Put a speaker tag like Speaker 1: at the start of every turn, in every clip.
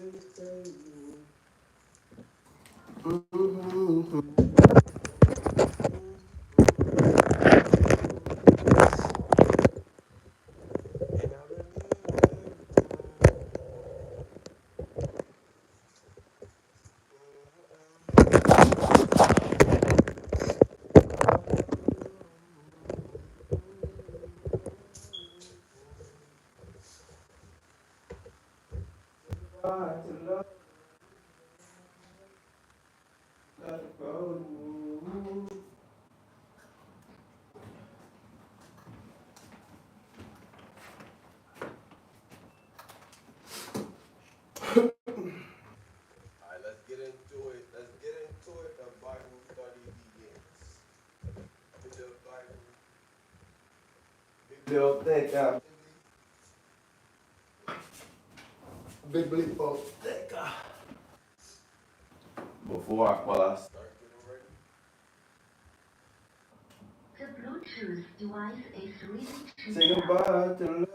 Speaker 1: Alright, let's get into it. Let's get into it. The Bible study begins. With the Bible. Biblioteca. Biblioteca. While I start getting ready.
Speaker 2: The Bluetooth device is ready to
Speaker 1: Say
Speaker 2: pair.
Speaker 1: goodbye to love.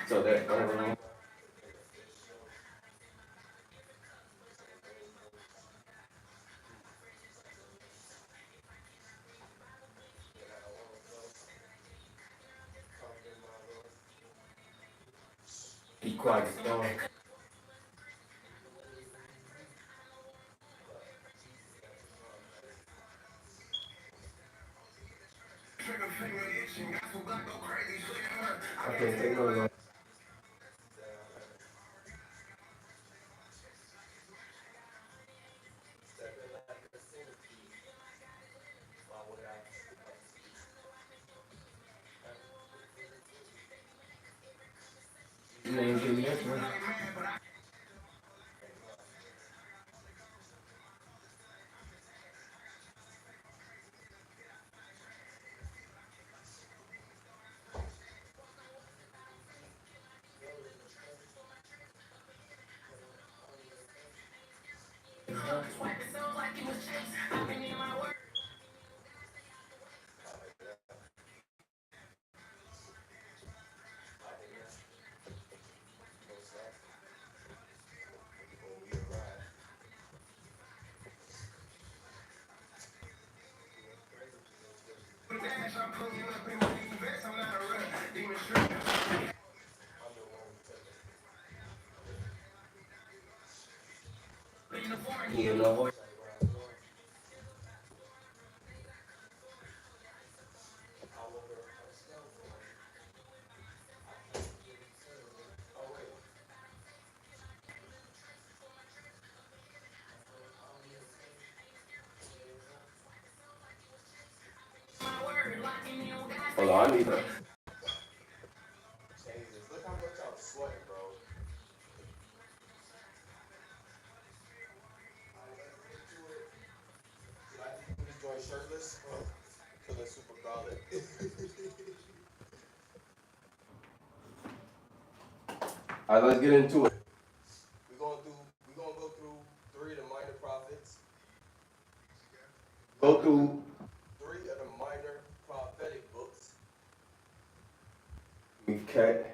Speaker 1: So that be quiet. I can't take no longer. You ain't give me this one. You know what? Hold on, I need to change this. Look how much I'm sweating, bro. Should I just do this joint shirtless? Feeling super brolic. Alright, let's get into it. We're gonna go through three of the minor prophets. Go through three of the minor prophetic books. Okay.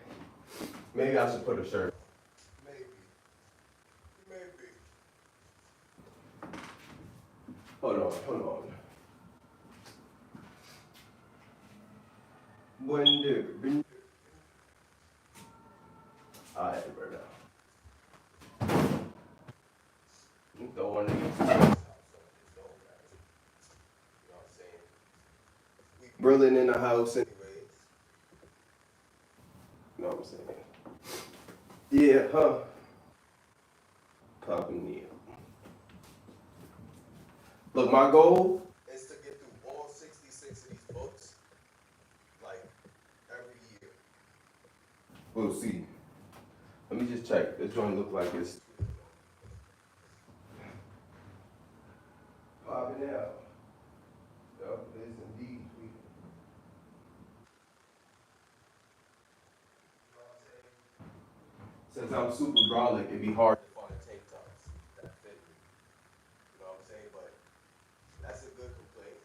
Speaker 1: Maybe I should put a shirt. Maybe. Hold on. When alright, bro. You throw one of these. You know what I'm saying? We brilliant in the house anyways. You know what I'm saying? Yeah, huh? Popping Neil. Look, my goal is to get through all 66 of these books, like, every year. We'll see. Let me just check. This joint look like it's popping out. Yup, it is indeed. Since I'm super brolic, it'd be hard to find tank tops that fit me. You know what I'm saying? But that's a good complaint.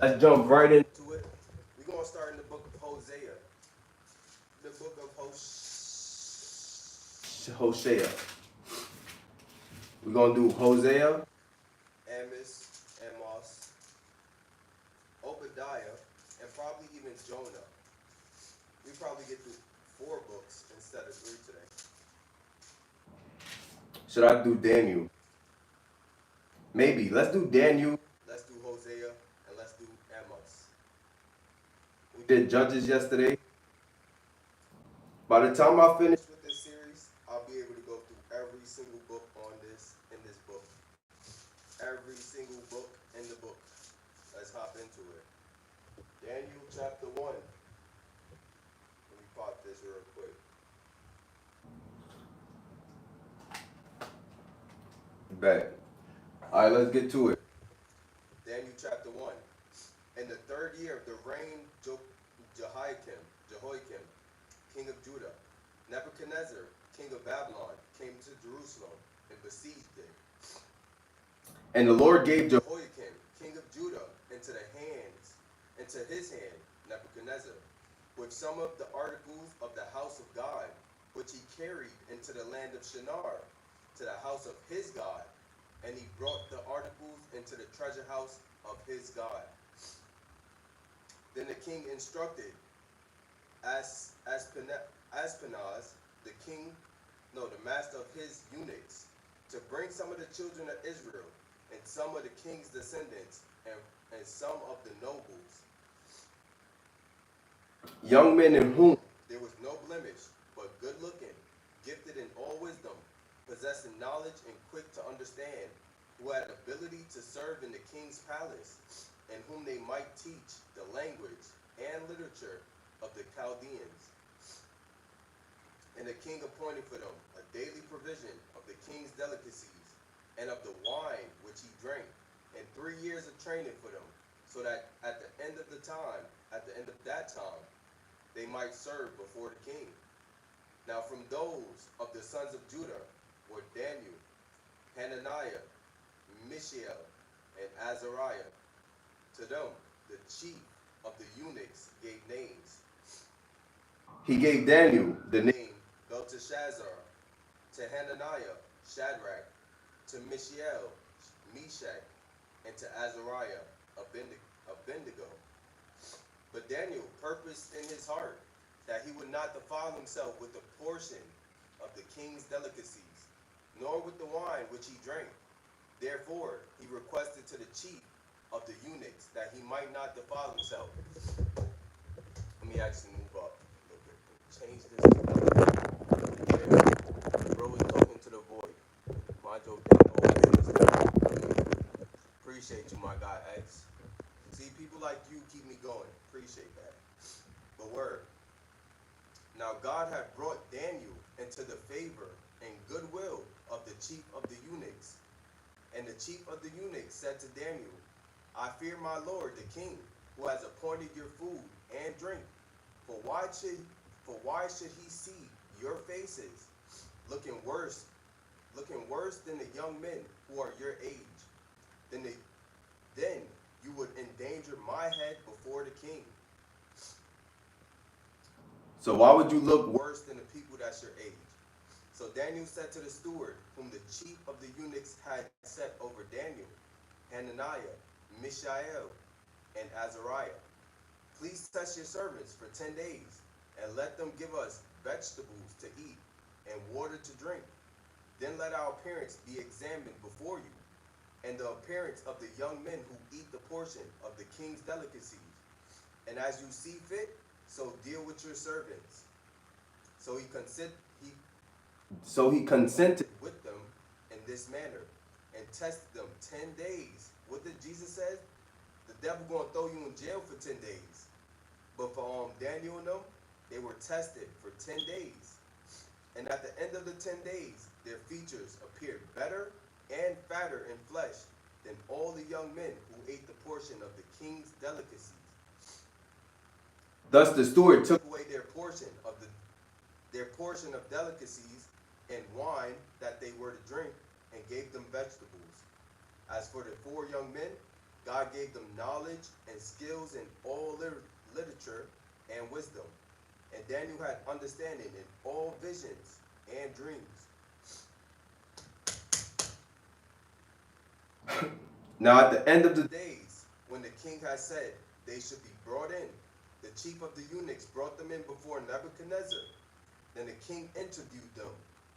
Speaker 1: Let's jump right into it. We're gonna start in the book of Hosea. The book of Hosea. We're gonna do Hosea, Amos, Obadiah, and probably even Jonah. We probably get through 4 books instead of 3 today. Should I do Daniel? Maybe. Let's do Daniel. Let's do Hosea, and let's do Amos. We did Judges yesterday. By the time I finish with this series, I'll be able to go through every single book in this book. Every single book in the book. Let's hop into it. Daniel chapter 1. Let me pop this real quick. Bet. Alright, let's get to it. Daniel chapter 1. In the 3rd year of the reign of Jehoiakim, king of Judah, Nebuchadnezzar, king of Babylon, came to Jerusalem and besieged it. And the Lord gave Jehoiakim, king of Judah, into his hand, Nebuchadnezzar, with some of the articles of the house of God, which he carried into the land of Shinar, to the house of his God, and he brought the articles into the treasure house of his God. Then the king instructed Aspenaz, the master of his eunuchs, to bring some of the children of Israel, and some of the king's descendants, and some of the nobles, young men in whom there was no blemish, but good looking, gifted in all wisdom, possessing knowledge and quick to understand, who had ability to serve in the king's palace, and whom they might teach the language and literature of the Chaldeans. And the king appointed for them a daily provision of the king's delicacies, and of the wine which he drank, and 3 years of training for them, so that at the end of that time, they might serve before the king. Now from those of the sons of Judah were Daniel, Hananiah, Mishael, and Azariah. To them, the chief of the eunuchs gave names. He gave Daniel the name Belteshazzar, to Hananiah, Shadrach, to Mishael, Meshach, and to Azariah, Abednego. But Daniel purposed in his heart that he would not defile himself with a portion of the king's delicacies, nor with the wine which he drank. Therefore, he requested to the chief of the eunuchs that he might not defile himself. Let me actually move up a little bit. Change this. Yeah. Bro is talking to the void. Mind your damn. Appreciate you, my guy X. See, people like you keep me going. Appreciate that. But word. Now God had brought Daniel into the favor and goodwill of the chief of the eunuchs. And the chief of the eunuchs said to Daniel, I fear my lord the king, who has appointed your food and drink. For why should he see your faces looking worse than the young men who are your age? Then you would endanger my head before the king. So why would you look worse than the people that's your age? So Daniel said to the steward, whom the chief of the eunuchs had set over Daniel, Hananiah, Mishael, and Azariah, please test your servants for 10 days, and let them give us vegetables to eat and water to drink. Then let our appearance be examined before you, and the appearance of the young men who eat the portion of the king's delicacies. And as you see fit, so deal with your servants. So he consented with them in this manner, and tested them 10 days. What did Jesus say? The devil gonna throw you in jail for 10 days. But for Daniel and them, they were tested for 10 days. And at the end of the 10 days, their features appeared better and fatter in flesh than all the young men who ate the portion of the king's delicacies. Thus the steward took away their portion of delicacies and wine that they were to drink, and gave them vegetables. As for the 4 young men, God gave them knowledge and skills in all literature and wisdom. And Daniel had understanding in all visions and dreams. Now at the end of the days, when the king had said they should be brought in, the chief of the eunuchs brought them in before Nebuchadnezzar. Then the king interviewed them,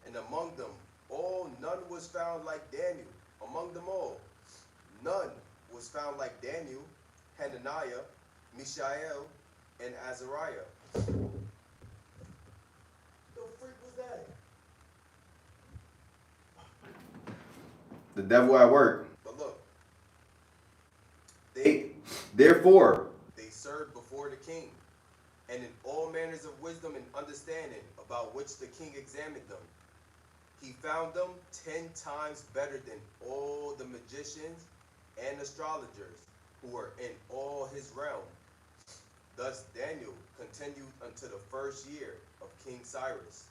Speaker 1: and among them all none was found like Daniel. Among them all, none was found like Daniel, Hananiah, Mishael, and Azariah. The freak was that? The devil at work. But look, therefore they served before the king, and in all manners of wisdom and understanding, about which the king examined them. He found them 10 times better than all the magicians and astrologers who were in all his realm. Thus Daniel continued until the 1st year of King Cyrus.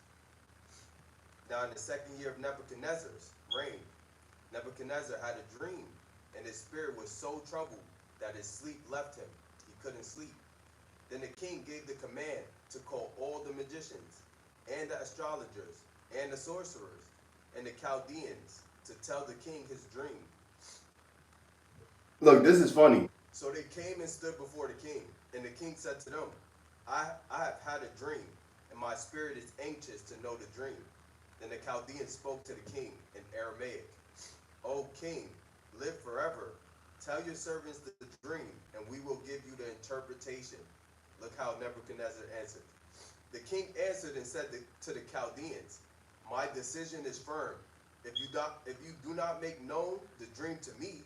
Speaker 1: Now in the 2nd year of Nebuchadnezzar's reign, Nebuchadnezzar had a dream, and his spirit was so troubled that his sleep left him. He couldn't sleep. Then the king gave the command to call all the magicians, and the astrologers, and the sorcerers, and the Chaldeans to tell the king his dream. Look, this is funny. So they came and stood before the king, and the king said to them, I have had a dream, and my spirit is anxious to know the dream. Then the Chaldeans spoke to the king in Aramaic. O king, live forever. Tell your servants the dream, and we will give you the interpretation. Look how Nebuchadnezzar answered. The king answered and said to the Chaldeans, my decision is firm. If you do not make known the dream to me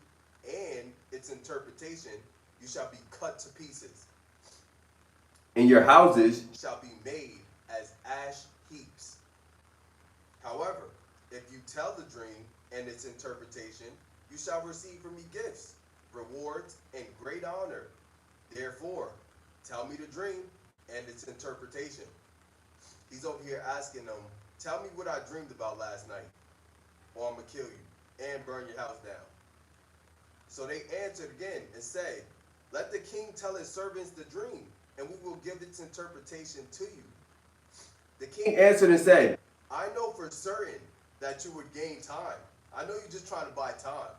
Speaker 1: and its interpretation, you shall be cut to pieces, and your houses shall be made as ash heaps. However, if you tell the dream and its interpretation, you shall receive from me gifts, rewards, and great honor. Therefore, tell me the dream and its interpretation. He's over here asking them, tell me what I dreamed about last night, or I'm going to kill you and burn your house down. So they answered again and said, let the king tell his servants the dream, and we will give its interpretation to you. The king answered and said, I know for certain that you would gain time. I know you're just trying to buy time,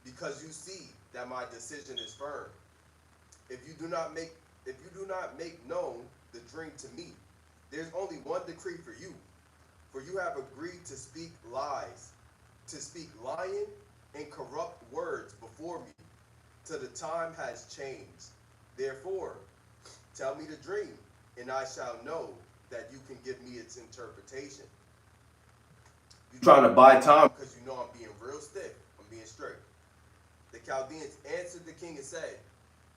Speaker 1: because you see that my decision is firm. If you do not make known the dream to me, there's only one decree for you. For you have agreed to speak lies, to speak lying and corrupt words before me, till the time has changed. Therefore, tell me the dream, and I shall know that you can give me its interpretation. You're trying to buy time because you know I'm being real stiff. I'm being straight. The Chaldeans answered the king and said,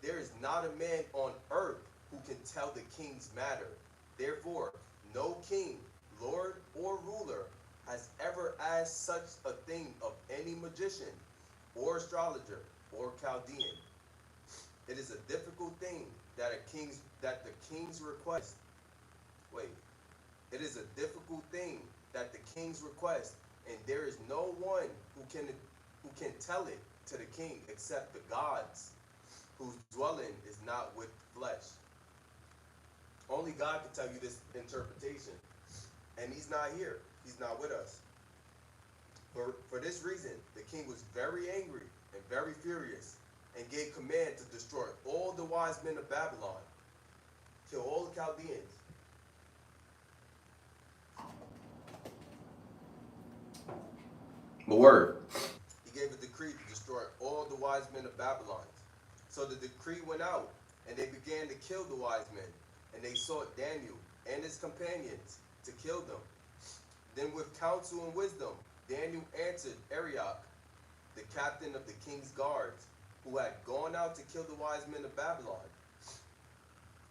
Speaker 1: there is not a man on earth who can tell the king's matter. Therefore, no king, lord, or ruler has ever asked such a thing of any magician, or astrologer, or Chaldean. It is a difficult thing that the king's request. It is a difficult thing that the king's request, and there is no one who can tell it to the king except the gods, whose dwelling is not with flesh. Only God can tell you this interpretation, and he's not here. He's not with us. For this reason, the king was very angry and very furious, and gave command to destroy all the wise men of Babylon, kill all the Chaldeans. The word. He gave a decree to destroy all the wise men of Babylon. So the decree went out, and they began to kill the wise men, and they sought Daniel and his companions to kill them. Then with counsel and wisdom, Daniel answered Arioch, the captain of the king's guards, who had gone out to kill the wise men of Babylon.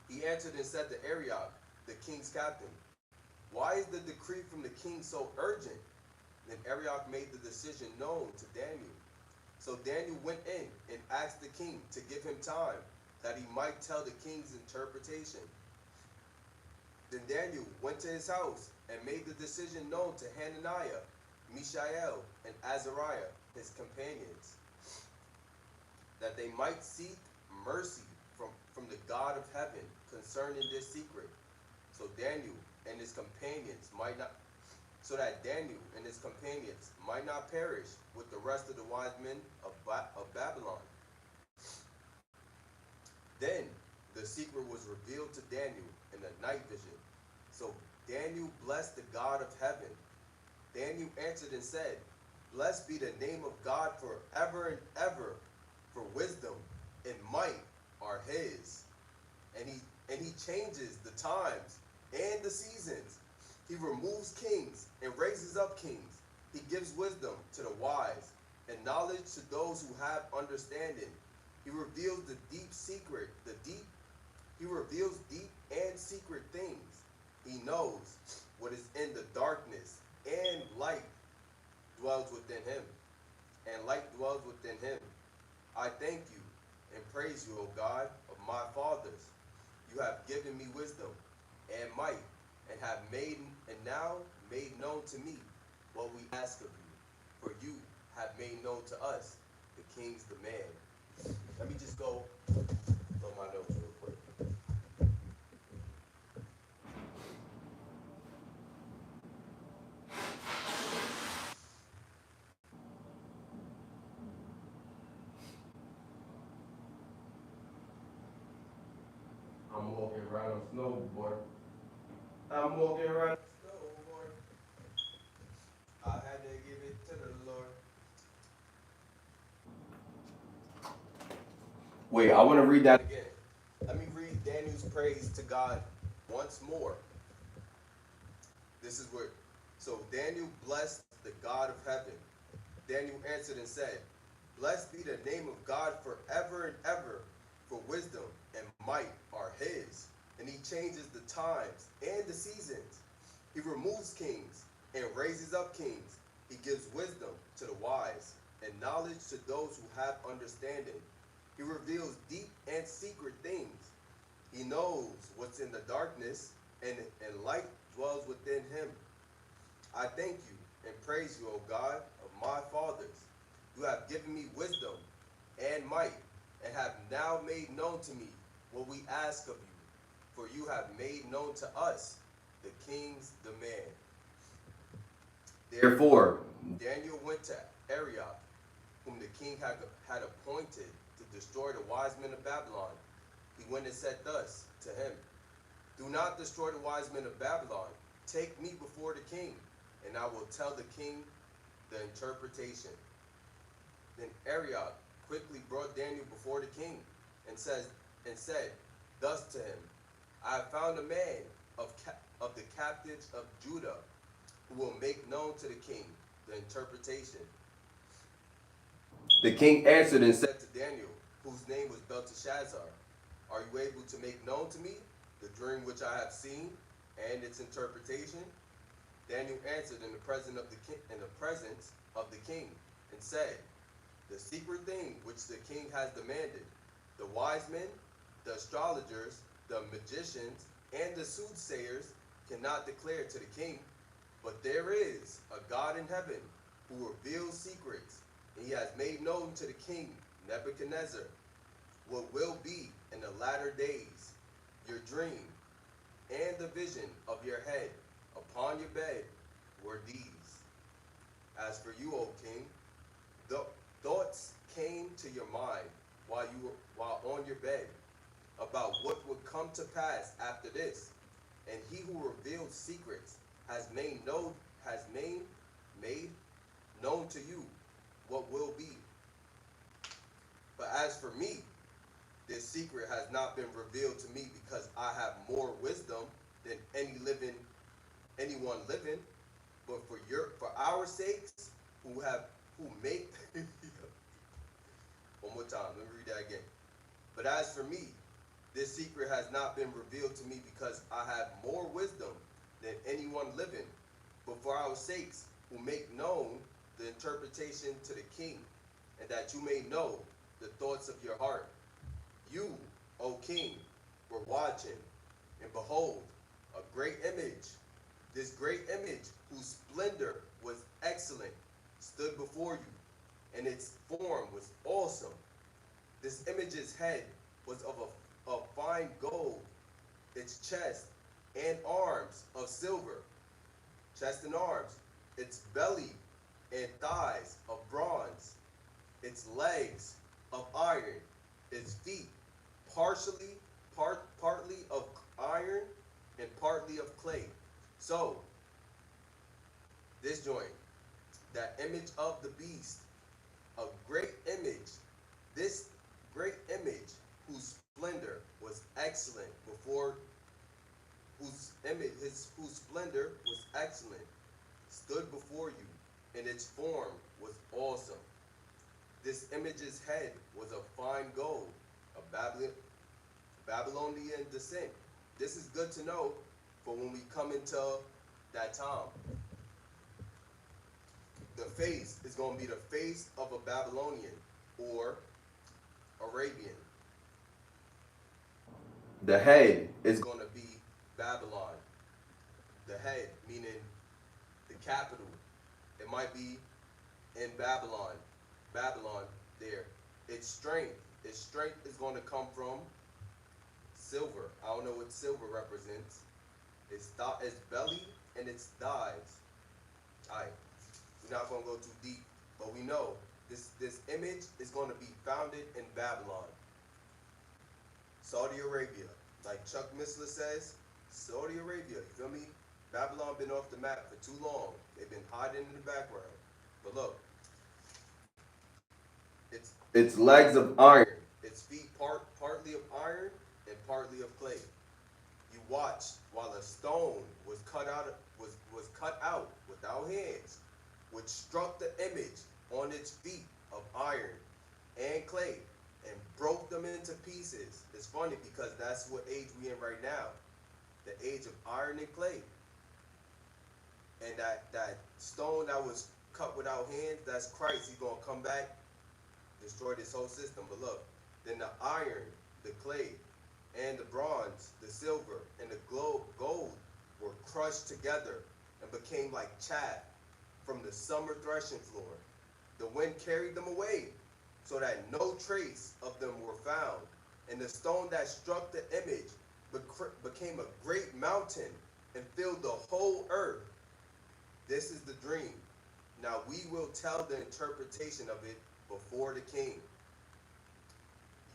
Speaker 1: He answered and said to Arioch, the king's captain, why is the decree from the king so urgent? Then Arioch made the decision known to Daniel. So So Daniel went in and asked the king to give him time, that he might tell the king's interpretation. Then Daniel went to his house and made the decision known to Hananiah, Mishael, and Azariah, his companions, that they might seek mercy from the God of heaven concerning this secret, so Daniel and his companions might not so that Daniel and his companions might not perish with the rest of the wise men of Babylon. Then the secret was revealed to Daniel in a night vision. So Daniel blessed the God of heaven. Daniel answered and said, "Blessed be the name of God forever and ever, for wisdom and might are his. And he changes the times and the seasons. He removes kings and raises up kings. He gives wisdom to the wise and knowledge to those who have understanding. He reveals he reveals deep and secret things. He knows what is in the darkness, and light dwells within him. And light dwells within him. I thank you and praise you, O God of my fathers. You have given me wisdom and might, and now made known to me what we ask of you. For you have made known to us the king's demand." Let me just go on my notes real quick. I'm walking around on snow, boy. I'm walking around on snow, boy. I had to give it to the Lord. Wait, I want to read that again. Let me read Daniel's praise to God once more. This is where, so Daniel blessed the God of heaven. Daniel answered and said, "Blessed be the name of God forever and ever, for wisdom and might are his. And he changes the times and the seasons. He removes kings and raises up kings. He gives wisdom to the wise and knowledge to those who have understanding. He reveals deep and secret things. He knows what's in the darkness, and light dwells within him. I thank you and praise you, O God of my fathers. You have given me wisdom and might, and have now made known to me what we ask of you. For you have made known to us the king's demand." Therefore, Daniel went to Arioch, whom the king had appointed to destroy the wise men of Babylon. He went and said thus to him, "Do not destroy the wise men of Babylon. Take me before the king, and I will tell the king the interpretation." Then Arioch quickly brought Daniel before the king, and said thus to him, "I have found a man of the captives of Judah, who will make known to the king the interpretation." The king answered and said to Daniel, whose name was Belteshazzar, "Are you able to make known to me the dream which I have seen and its interpretation?" Daniel answered in the presence of the king, and said, "The secret thing which the king has demanded, the wise men, the astrologers, the magicians, and the soothsayers cannot declare to the king. But there is a God in heaven who reveals secrets, and he has made known to the king Nebuchadnezzar what will be in the latter days. Your dream and the vision of your head upon your bed were these. As for you, O king, the thoughts came to your mind while on your bed about what would come to pass after this, and he who reveals secrets has made known to you what will be. But as for me, this secret has not been revealed to me, because I have more wisdom than anyone living, but for our sakes who make one more time, let me read that again. But as for me, this secret has not been revealed to me, because I have more wisdom than anyone living, but for our sakes who make known the interpretation to the king, and that you may know the thoughts of your heart. You, O king, were watching, and behold, a great image. This great image, whose splendor was excellent, stood before you, and its form was awesome. This image's head was of fine gold, its chest and arms of silver, chest and arms, its belly and thighs of bronze, its legs of iron, its feet partly of iron and partly of clay. So this joint, that image of the beast, a great image, this great image whose splendor was excellent before whose splendor was excellent, stood before you, and its form was awesome. This image's head was of fine gold, of Babylonian descent. This is good to know for when we come into that time. The face is going to be the face of a Babylonian or Arabian. The head is going to be Babylon. The head, meaning the capital. It might be in Babylon. Babylon there. Its strength is going to come from silver. I don't know what silver represents. Its belly and its thighs. Alright, we're not going to go too deep, but we know this image is going to be founded in Babylon. Saudi Arabia. Like Chuck Missler says, Saudi Arabia, you feel me? Babylon been off the map for too long. They've been hiding in the background. But look, its legs of iron, its feet partly of iron and partly of clay. You watched while a stone was cut out without hands, which struck the image on its feet of iron and clay and broke them into pieces. It's funny because that's what age we in right now, the age of iron and clay. And that stone that was cut without hands, that's Christ. He's gonna come back, destroy this whole system. But look, then the iron, the clay, and the bronze, the silver, and the gold were crushed together and became like chaff from the summer threshing floor. The wind carried them away, so that no trace of them were found. And the stone that struck the image became a great mountain and filled the whole earth. This is the dream. Now we will tell the interpretation of it before the king.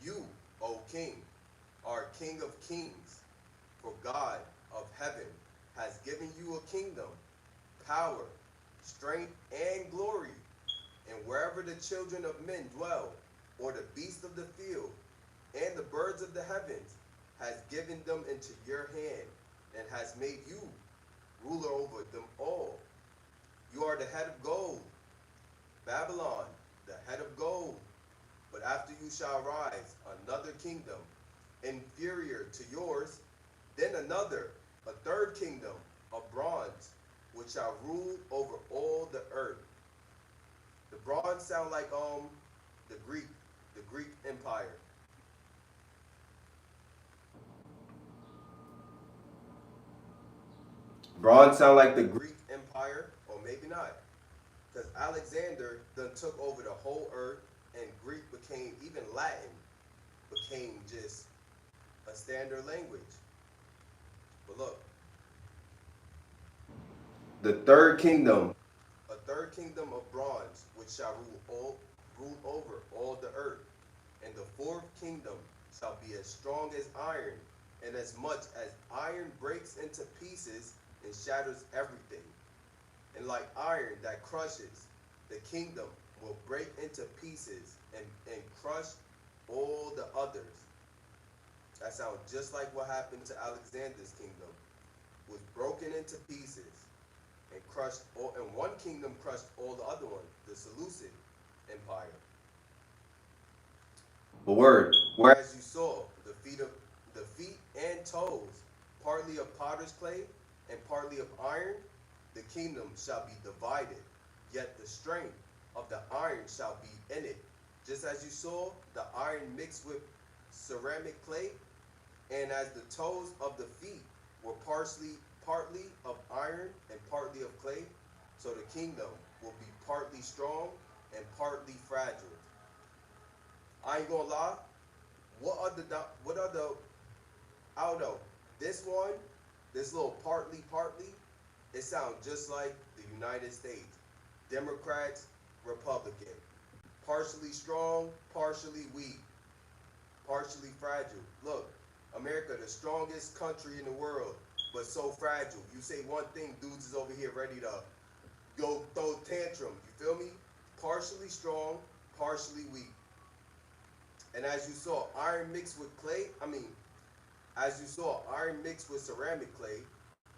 Speaker 1: You, O king, are king of kings, for God of heaven has given you a kingdom, power, strength, and glory. And wherever the children of men dwell, or the beasts of the field, and the birds of the heavens, has given them into your hand, and has made you ruler over them all. You are the head of gold, Babylon, the head of gold. But after you shall rise another kingdom, inferior to yours, then another, a third kingdom of bronze, which shall rule over all the earth. The bronze sound like the Greek Empire. Bronze sound like the Greek Empire, or maybe not, because Alexander then took over the whole earth, and Greek became, even Latin became just a standard language. But look, the third kingdom of bronze, which shall rule over all the earth, and the fourth kingdom shall be as strong as iron, and as much as iron breaks into pieces and shatters everything. And like iron that crushes, the kingdom will break into pieces and crush all the others. That sounds just like what happened to Alexander's kingdom. Was broken into pieces and crushed all, and one kingdom crushed all the other one, the Seleucid Empire. The word. Whereas you saw the feet and toes, partly of potter's clay and partly of iron, the kingdom shall be divided, yet the strength of the iron shall be in it, just as you saw, the iron mixed with ceramic clay, and as the toes of the feet were partly of iron and partly of clay, so the kingdom will be partly strong and partly fragile. I ain't gonna lie. What are the I don't know. This one, this little partly, it sounds just like the United States. Democrats, Republican. Partially strong, partially weak, partially fragile. Look, America, the strongest country in the world, but so fragile. You say one thing, dudes is over here ready to go throw tantrum. You feel me? Partially strong, partially weak. And as you saw, iron mixed with clay, as you saw, iron mixed with ceramic clay,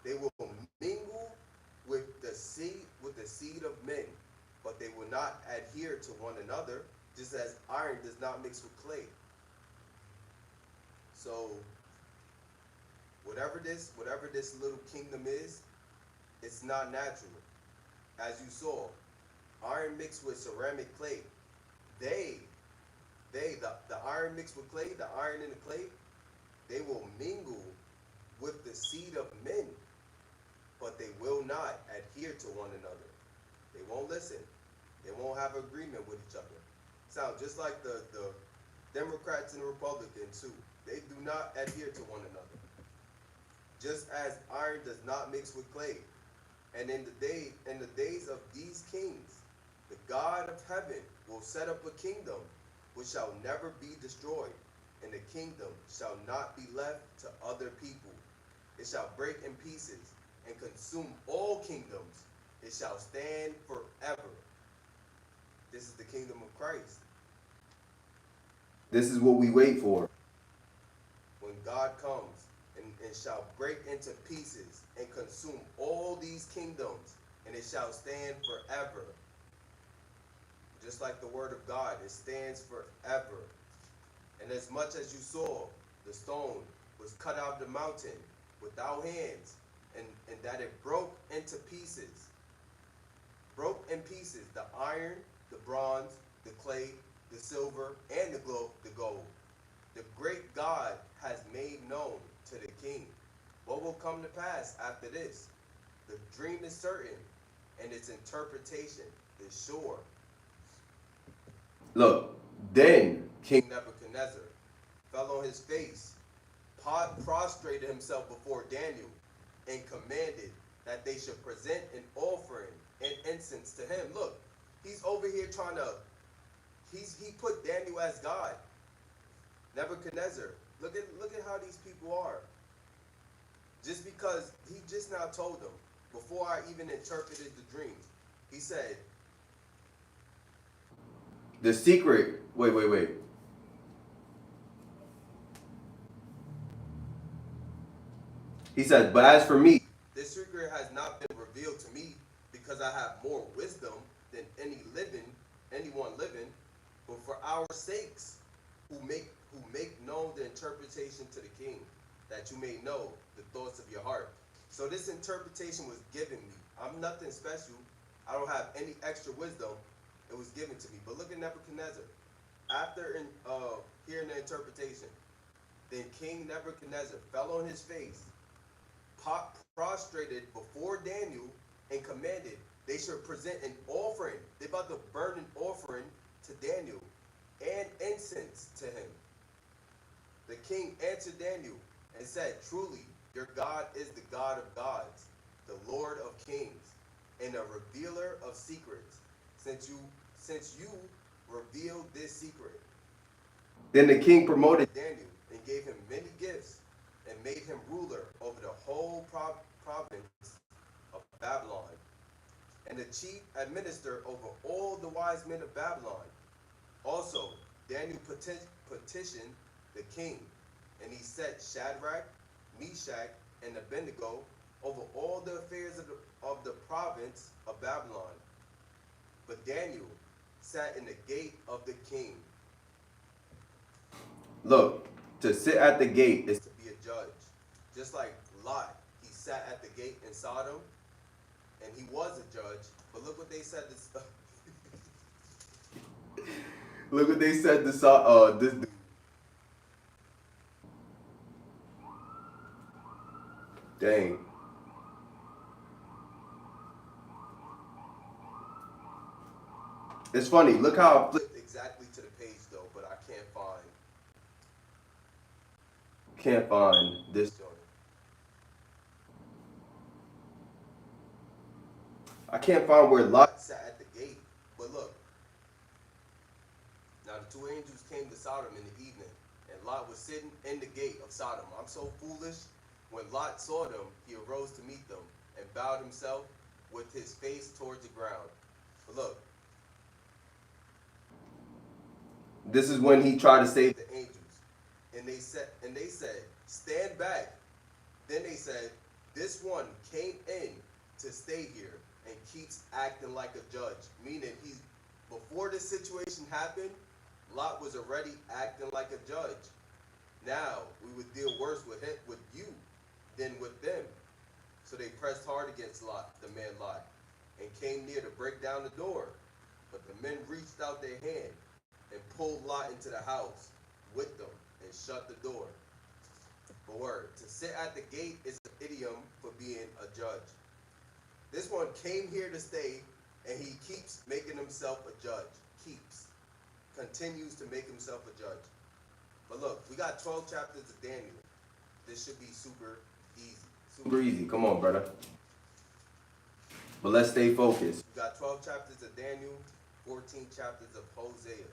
Speaker 1: they will mingle with the seed of men, but they will not adhere to one another, just as iron does not mix with clay. So whatever this little kingdom is, it's not natural. As you saw, iron mixed with ceramic clay. They, the iron mixed with clay, the iron in the clay, they will mingle with the seed of men, but they will not adhere to one another. They won't listen. They won't have agreement with each other. Sound just like the Democrats and the Republicans too. They do not adhere to one another. Just as iron does not mix with clay. And in the days of these kings, the God of heaven will set up a kingdom which shall never be destroyed, and the kingdom shall not be left to other people. It shall break in pieces and consume all kingdoms. It shall stand forever. This is the kingdom of Christ. This is what we wait for. When God comes and shall break into pieces and consume all these kingdoms, and it shall stand forever. Just like the word of God, it stands forever. And as much as you saw, the stone was cut out of the mountain without hands, and that it broke into pieces. Broke in pieces the iron, the bronze, the clay, the silver, and the gold. The great God has made known to the king what will come to pass after this. The dream is certain, and its interpretation is sure. Look, then King Nebuchadnezzar fell on his face, prostrated himself before Daniel, and commanded that they should present an offering and incense to him. Look, he's over here trying to, he put Daniel as God. Nebuchadnezzar, look at how these people are. Just because he just now told them, before I even interpreted the dream, he said, the secret, wait. He said, but as for me, this secret has not been revealed to me because I have more wisdom than anyone living, but for our sakes who make known the interpretation to the king, that you may know the thoughts of your heart. So this interpretation was given me. I'm nothing special. I don't have any extra wisdom. It was given to me. But look at Nebuchadnezzar. After hearing the interpretation, then King Nebuchadnezzar fell on his face, prostrated before Daniel, and commanded they should present an offering. They're about to burn an offering to Daniel and incense to him. The king answered Daniel and said, truly, your God is the God of gods, the Lord of kings, and a revealer of secrets, since you revealed this secret. Then the king promoted Daniel and gave him many gifts and made him ruler over the whole province of Babylon, and the chief administrator over all the wise men of Babylon. Also, Daniel petitioned the king, and he set Shadrach, Meshach, and Abednego over all the affairs of the province of Babylon. But Daniel sat in the gate of the king. Look, to sit at the gate is to be a judge. Just like Lot, he sat at the gate in Sodom, and he was a judge. But look what they said. Look what they said to this dude. Dang. It's funny. Look how I flipped exactly to the page though, but I can't find this joint. I can't find where Lot sat at the gate. But look, now the two angels came to Sodom in the evening, and Lot was sitting in the gate of Sodom. I'm so foolish. When Lot saw them, he arose to meet them and bowed himself with his face towards the ground. But look, this is when he tried to save the angels. And they said, stand back. Then they said, this one came in to stay here and keeps acting like a judge. Meaning before this situation happened, Lot was already acting like a judge. Now we would deal worse with you than with them. So they pressed hard against Lot, the man Lot, and came near to break down the door. But the men reached out their hand and pulled Lot into the house with them and shut the door. But word, to sit at the gate is an idiom for being a judge. This one came here to stay, and he keeps making himself a judge. Continues to make himself a judge. But look, we got 12 chapters of Daniel. This should be super easy. Super easy. Come on, brother. But let's stay focused. We got 12 chapters of Daniel, 14 chapters of Hosea.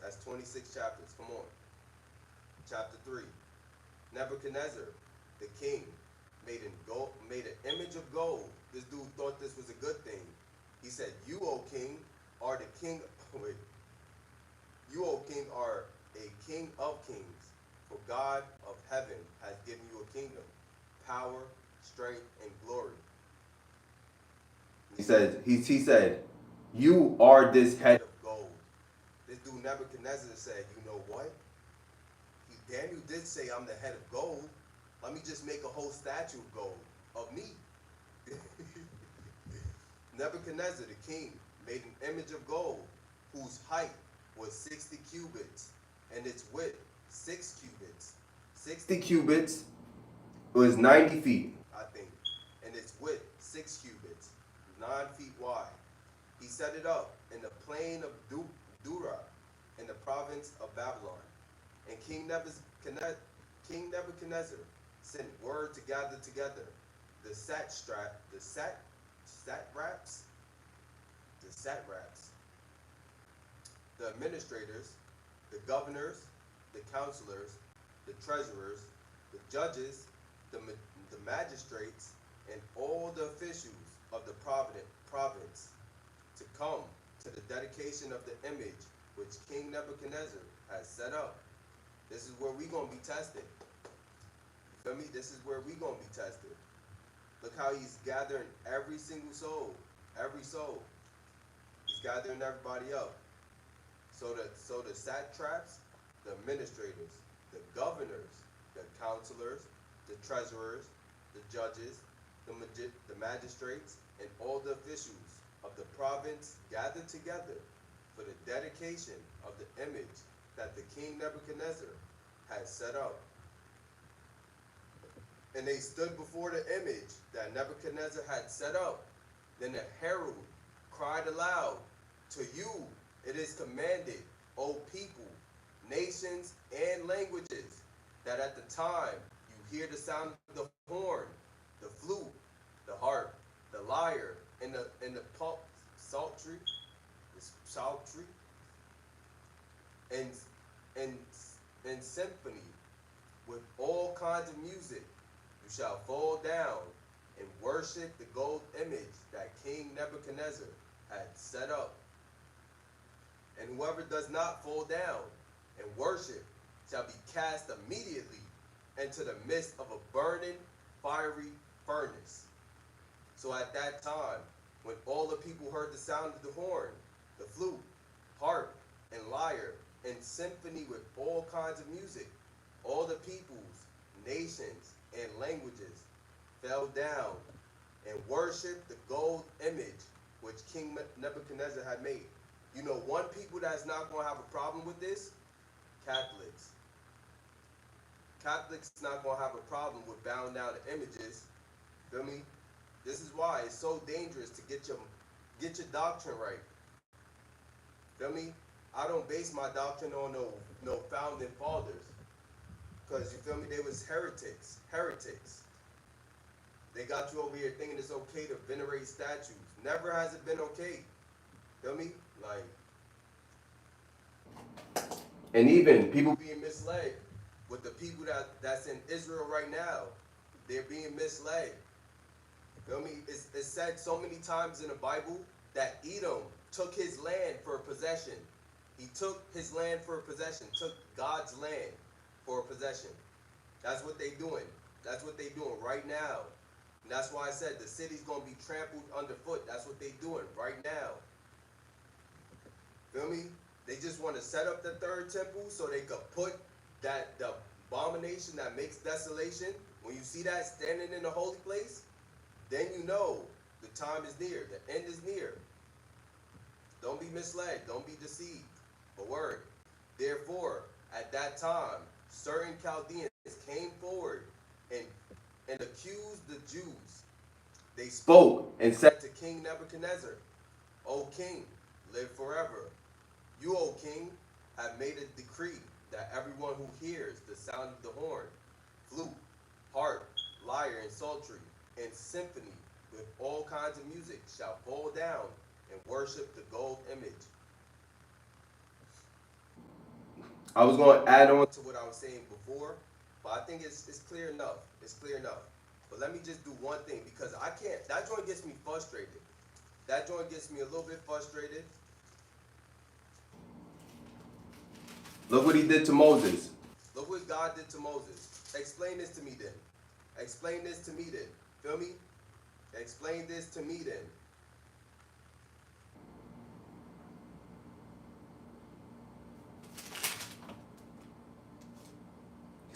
Speaker 1: That's 26 chapters. Come on. Chapter 3. Nebuchadnezzar, the king, made an image of gold. This dude thought this was a good thing. He said, you, O king, are the king. Wait. You, O king, are a king of kings. For God of heaven has given you a kingdom, power, strength, and glory. He said, you are this head of gold. This dude Nebuchadnezzar said, you know what? Daniel did say I'm the head of gold. Let me just make a whole statue of gold of me. Nebuchadnezzar, the king, made an image of gold whose height was 60 cubits and its width 6 cubits. 60 cubits was 90 feet, I think, and its width 6 cubits, 9 feet wide. He set it up in the plain of Dura in the province of Babylon. And King Nebuchadnezzar sent word to gather together the satraps, the administrators, the governors, the counselors, the treasurers, the judges, the magistrates, and all the officials of the province to come to the dedication of the image which King Nebuchadnezzar has set up. This is where we're going to be tested. You feel me? This is where we're going to be tested. Look how he's gathering every single soul. Every soul. He's gathering everybody up. So the satraps, the administrators, the governors, the counselors, the treasurers, the judges, the magistrates, and all the officials of the province gathered together for the dedication of the image that the king Nebuchadnezzar had set up. And they stood before the image that Nebuchadnezzar had set up. Then the herald cried aloud, to you it is commanded, O people, nations, and languages, that at the time you hear the sound of the horn, the flute, the harp, the lyre, and the psaltery, and symphony, with all kinds of music, you shall fall down and worship the gold image that King Nebuchadnezzar had set up. And whoever does not fall down and worship shall be cast immediately into the midst of a burning, fiery furnace. So at that time, when all the people heard the sound of the horn, the flute, harp, and lyre, and symphony with all kinds of music, all the peoples, nations, and languages fell down and worshipped the gold image which King Nebuchadnezzar had made. You know, one people that's not going to have a problem with this? Catholics. Catholics not going to have a problem with bowing down to images. Feel me? This is why it's so dangerous to get your doctrine right. Feel me? I don't base my doctrine on no founding fathers. Because you feel me, they was heretics. Heretics. They got you over here thinking it's okay to venerate statues. Never has it been okay. Feel me? Like, and even people being misled with the people that's in Israel right now. They're being misled. Feel me? It's said so many times in the Bible that Edom took his land for possession. He took his land for possession, took God's land for possession. That's what they doing. That's what they doing right now. And that's why I said the city's going to be trampled underfoot. That's what they doing right now. Feel me? They just want to set up the third temple so they could put the abomination that makes desolation. When you see that standing in the holy place, then you know the time is near. The end is near. Don't be misled. Don't be deceived. But word. Therefore, at that time, certain Chaldeans came forward and accused the Jews. They spoke and said to King Nebuchadnezzar, O king, live forever. You, O king, have made a decree that everyone who hears the sound of the horn, flute, harp, lyre, and psaltery, and symphony with all kinds of music shall fall down and worship the gold image. I was going to add on to what I was saying before, but I think it's clear enough. It's clear enough. But let me just do one thing because I can't. That joint gets me frustrated. That joint gets me a little bit frustrated. Look what he did to Moses. Look what God did to Moses. Explain this to me then. Explain this to me then. Feel me? Explain this to me then.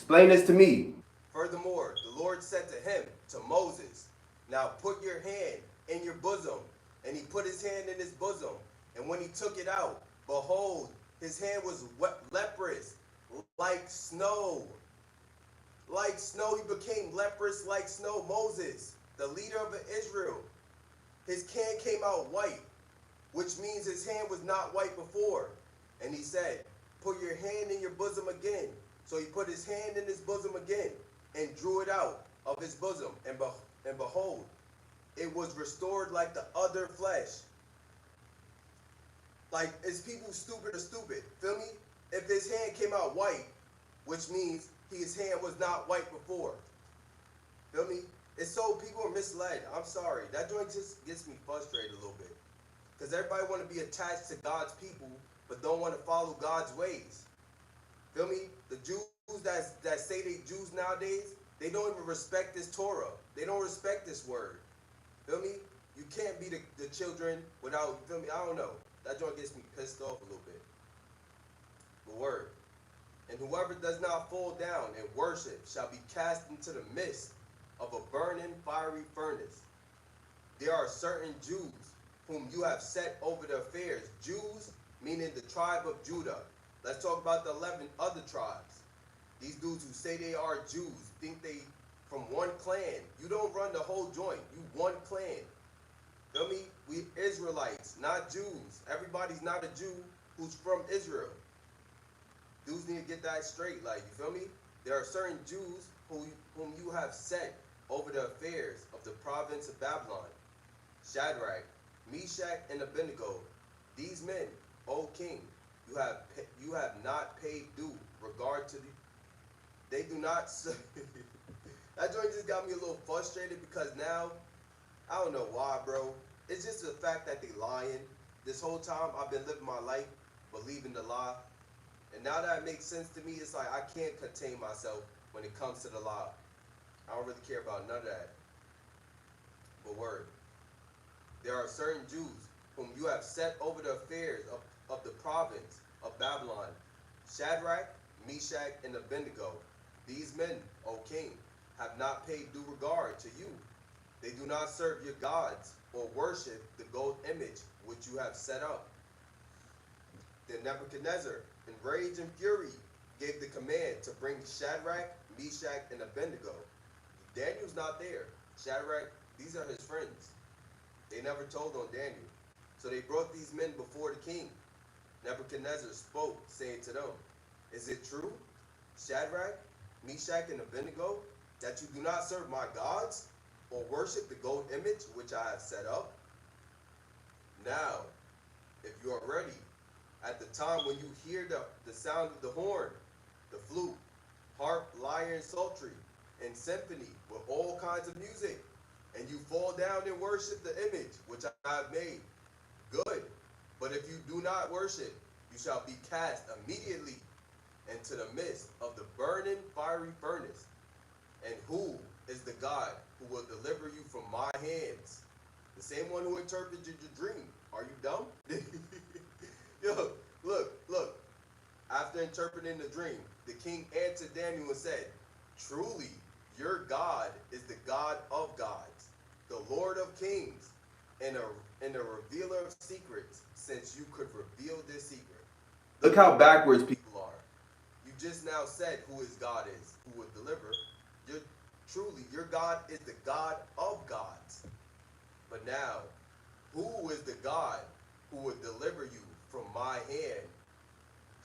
Speaker 1: Explain this to me. Furthermore, the Lord said to him, to Moses, now put your hand in your bosom. And he put his hand in his bosom. And when he took it out, behold, his hand was leprous, like snow. Like snow, he became leprous like snow. Moses, the leader of Israel, his hand came out white, which means his hand was not white before. And he said, put your hand in your bosom again. So he put his hand in his bosom again and drew it out of his bosom. And behold, it was restored like the other flesh. Like, is people stupid or stupid? Feel me? If his hand came out white, which means his hand was not white before. Feel me? It's so people are misled. I'm sorry. That joint just gets me frustrated a little bit. Because everybody want to be attached to God's people, but don't want to follow God's ways. Feel me? The Jews that say they Jews nowadays, they don't even respect this Torah. They don't respect this word. Feel me? You can't be the children without, feel me? I don't know. That joint gets me pissed off a little bit. The word. And whoever does not fall down and worship shall be cast into the midst of a burning fiery furnace. There are certain Jews whom you have set over the affairs. Jews, meaning the tribe of Judah. Let's talk about the 11 other tribes. These dudes who say they are Jews, think they from one clan. You don't run the whole joint. You one clan. Feel me? We Israelites, not Jews. Everybody's not a Jew who's from Israel. Dudes need to get that straight. Like, you feel me? There are certain Jews whom you have set over the affairs of the province of Babylon. Shadrach, Meshach, and Abednego. These men, O king, you have not paid due regard to they do not. That joint just got me a little frustrated because now, I don't know why, bro. It's just the fact that they lying. This whole time I've been living my life believing the lie. And now that it makes sense to me, it's like I can't contain myself when it comes to the lie. I don't really care about none of that. But word. There are certain Jews whom you have set over the affairs of the province of Babylon. Shadrach, Meshach, and Abednego. These men, O king, have not paid due regard to you. They do not serve your gods or worship the gold image which you have set up. Then Nebuchadnezzar, in rage and fury, gave the command to bring Shadrach, Meshach, and Abednego. Daniel's not there. Shadrach, these are his friends. They never told on Daniel. So they brought these men before the king. Nebuchadnezzar spoke, saying to them, "Is it true, Shadrach, Meshach, and Abednego, that you do not serve my gods or worship the gold image which I have set up? Now, if you are ready, at the time when you hear the sound of the horn, the flute, harp, lyre, and psaltery, and symphony with all kinds of music, and you fall down and worship the image which I have made, good. But if you do not worship, you shall be cast immediately into the midst of the burning fiery furnace. And who is the God who will deliver you from my hands? The same one who interpreted your dream. Are you dumb?" Yo, look. After interpreting the dream, the king answered Daniel and said, "Truly, your God is the God of gods, the Lord of kings, and a revealer of secrets, since you could reveal this secret." Look how backwards people are. You just now said who his God is, who would deliver. Truly, your God is the God of gods. But now, who is the God who would deliver you from my hand?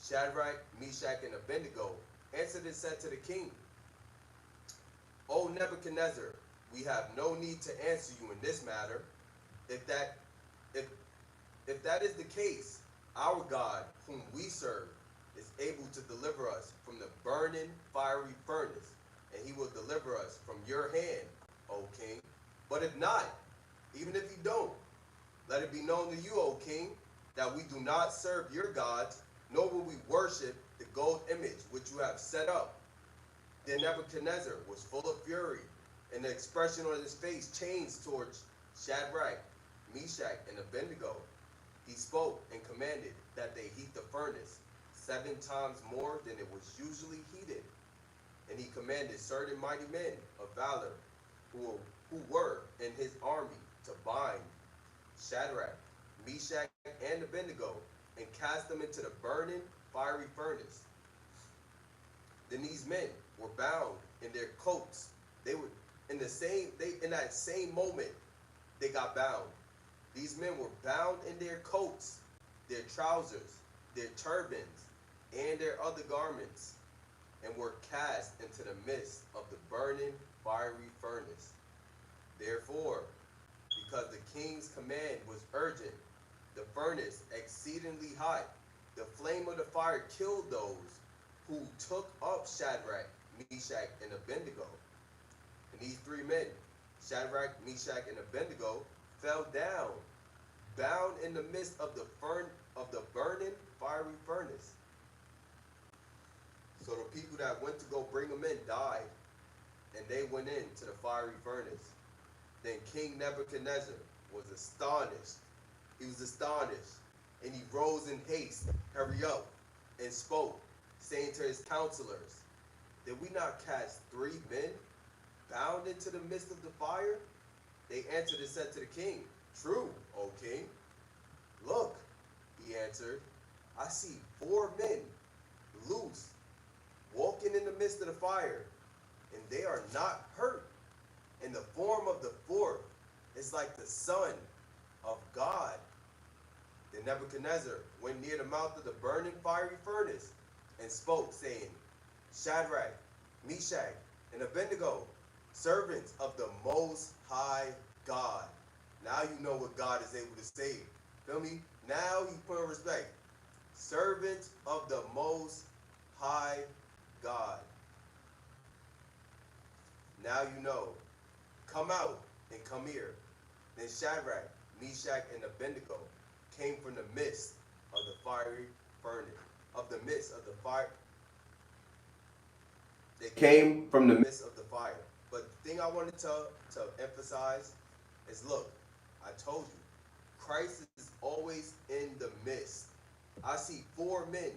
Speaker 1: Shadrach, Meshach, and Abednego answered and said to the king, "O Nebuchadnezzar, we have no need to answer you in this matter. If that if if that is the case, our God, whom we serve, is able to deliver us from the burning fiery furnace, and he will deliver us from your hand, O king. But if not, even if he don't, let it be known to you, O king, that we do not serve your gods, nor will we worship the gold image which you have set up." Then Nebuchadnezzar was full of fury, and the expression on his face changed towards Shadrach, Meshach, and Abednego. He spoke and commanded that they heat the furnace 7 times more than it was usually heated. And he commanded certain mighty men of valor who were in his army to bind Shadrach, Meshach, and Abednego and cast them into the burning fiery furnace. Then these men were bound in their coats. They were in that same moment they got bound. These men were bound in their coats, their trousers, their turbans, and their other garments, and were cast into the midst of the burning fiery furnace. Therefore, because the king's command was urgent, the furnace exceedingly hot, the flame of the fire killed those who took up Shadrach, Meshach, and Abednego. And these 3 men, Shadrach, Meshach, and Abednego, fell down, bound in the midst of the burning fiery furnace. So the people that went to go bring them in died, and they went into the fiery furnace. Then King Nebuchadnezzar was astonished. He was astonished, and he rose in haste, hurry up, and spoke, saying to his counselors, "Did we not cast 3 men bound into the midst of the fire?" They answered and said to the king, "True, O king." "Look," he answered, "I see 4 men loose, walking in the midst of the fire, and they are not hurt. And the form of the 4th is like the Son of God." Then Nebuchadnezzar went near the mouth of the burning fiery furnace and spoke, saying, "Shadrach, Meshach, and Abednego, servants of the Most High God." Now you know what God is able to save. Feel me? Now you put in respect. Servants of the Most High God. Now you know. Come out and come here. Then Shadrach, Meshach, and Abednego came from the midst of the fiery furnace. They came from the midst of the fire. But the thing I wanted to emphasize is, look, I told you, Christ is always in the midst. I see 4 men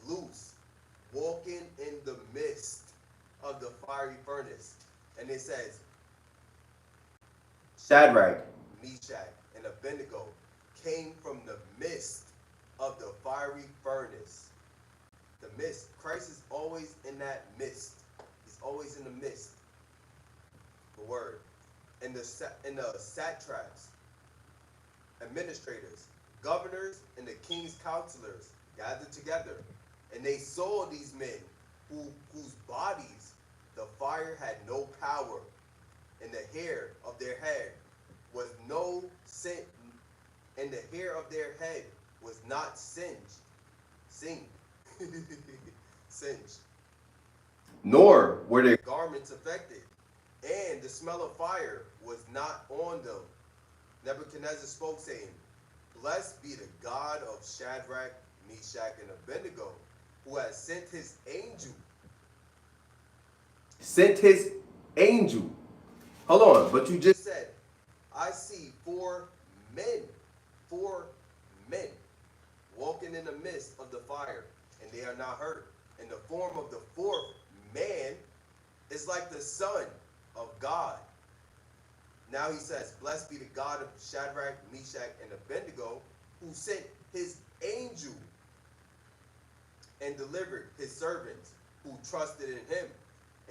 Speaker 1: loose, walking in the midst of the fiery furnace. And it says, Shadrach, Meshach, and Abednego came from the midst of the fiery furnace. The mist. Christ is always in that mist. He's always in the mist. The word. And the satraps, administrators, governors, and the king's counselors gathered together, and they saw these men whose bodies the fire had no power, and the hair of their head was no sin, and the hair of their head was not singed, singed, nor were their garments affected, and the smell of fire was not on them. Nebuchadnezzar spoke, saying, Blessed be the God of Shadrach, Meshach, and Abednego, who has sent his angel. Sent his angel. Hold on, but you just said, I see four men, walking in the midst of the fire, and they are not hurt. And the form of the fourth man is like the Son of God. Now he says, Blessed be the God of Shadrach, Meshach, and Abednego, who sent his angel and delivered his servants who trusted in him.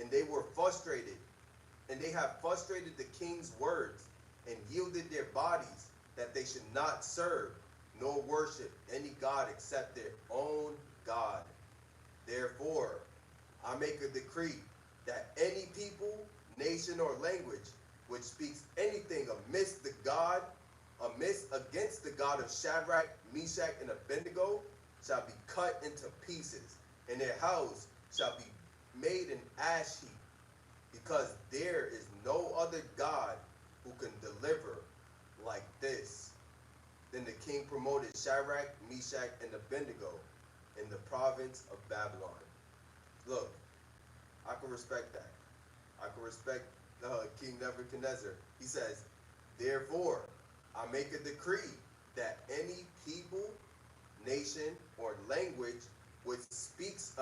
Speaker 1: And they were frustrated, and they have frustrated the king's words, and yielded their bodies, that they should not serve nor worship any god except their own God. Therefore, I make a decree that any people, nation, or language which speaks anything amiss against the God of Shadrach, Meshach, and Abednego, shall be cut into pieces, and their house shall be made an ash heap, because there is no other God who can deliver like this. Then the king promoted Shadrach, Meshach, and Abednego in the province of Babylon. Look, I can respect that. I can respect King Nebuchadnezzar. He says, therefore, I make a decree that any people, nation, or language which speaks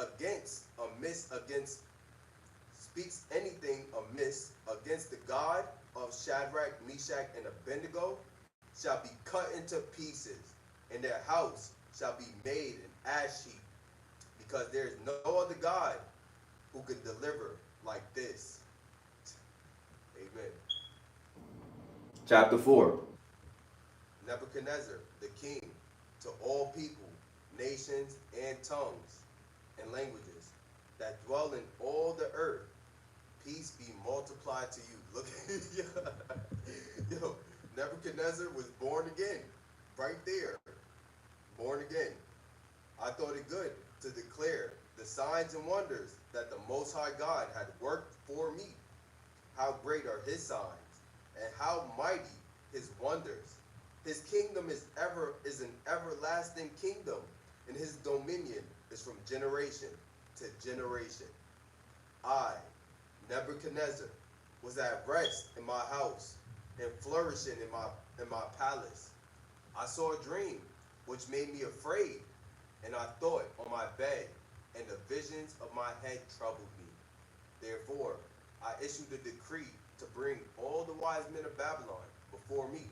Speaker 1: anything amiss against the God of Shadrach, Meshach, and Abednego shall be cut into pieces, and their house shall be made an ash heap, because there is no other God who can deliver like this. Amen. Chapter 4. Nebuchadnezzar, the king, to all people, nations, and tongues, and languages that dwell in all the earth, peace be multiplied to you. Look, yo, Nebuchadnezzar was born again, right there, born again. I thought it good to declare the signs and wonders that the Most High God had worked for me. How great are his signs, and how mighty his wonders. His kingdom is an everlasting kingdom, and his dominion is from generation to generation. I, Nebuchadnezzar, was at rest in my house and flourishing in my palace. I saw a dream which made me afraid, and I thought on my bed, and the visions of my head troubled me. Therefore, I issued a decree to bring all the wise men of Babylon before me,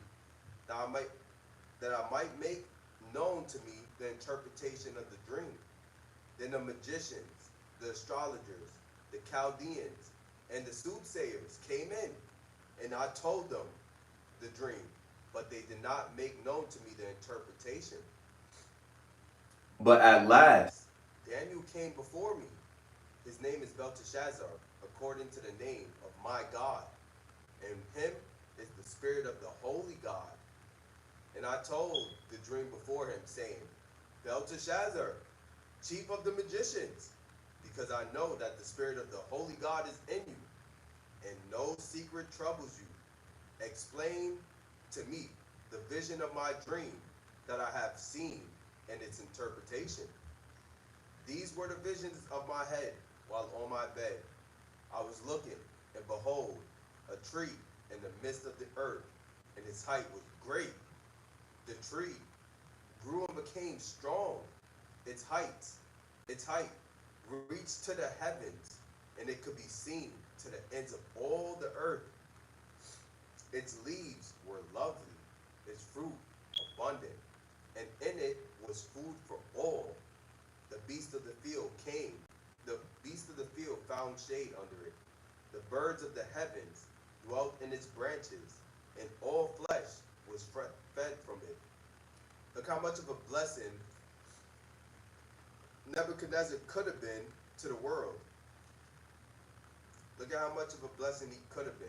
Speaker 1: that I might make known to me the interpretation of the dream. Then the magicians, the astrologers, the Chaldeans, and the soothsayers came in, and I told them the dream, but they did not make known to me the interpretation. But at last, Daniel came before me. His name is Belteshazzar, according to the name of my God, and him is the spirit of the holy God. And I told the dream before him, saying, Belteshazzar, chief of the magicians, because I know that the spirit of the holy God is in you, and no secret troubles you. Explain to me the vision of my dream that I have seen and its interpretation. These were the visions of my head while on my bed. I was looking, and behold, a tree in the midst of the earth, and its height was great. The tree grew and became strong. Its height reached to the heavens, and it could be seen to the ends of all the earth. Its leaves were lovely, its fruit abundant, and in it was food for all. The beast of the field came. The beast of the field found shade under it. The birds of the heavens dwelt in its branches, and all flesh was fed from it. Look how much of a blessing Nebuchadnezzar could have been to the world. Look at how much of a blessing he could have been.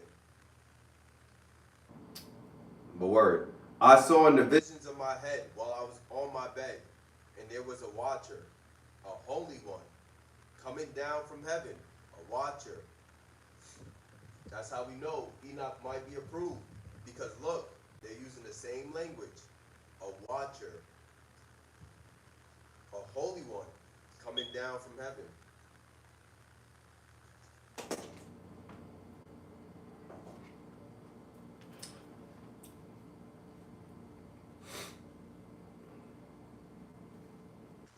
Speaker 1: But word, I saw in the visions of my head while I was on my bed, and there was a watcher, a holy one, coming down from heaven, a watcher. That's how we know Enoch might be approved, because look, they're using the same language, a watcher, a holy one, coming down from heaven.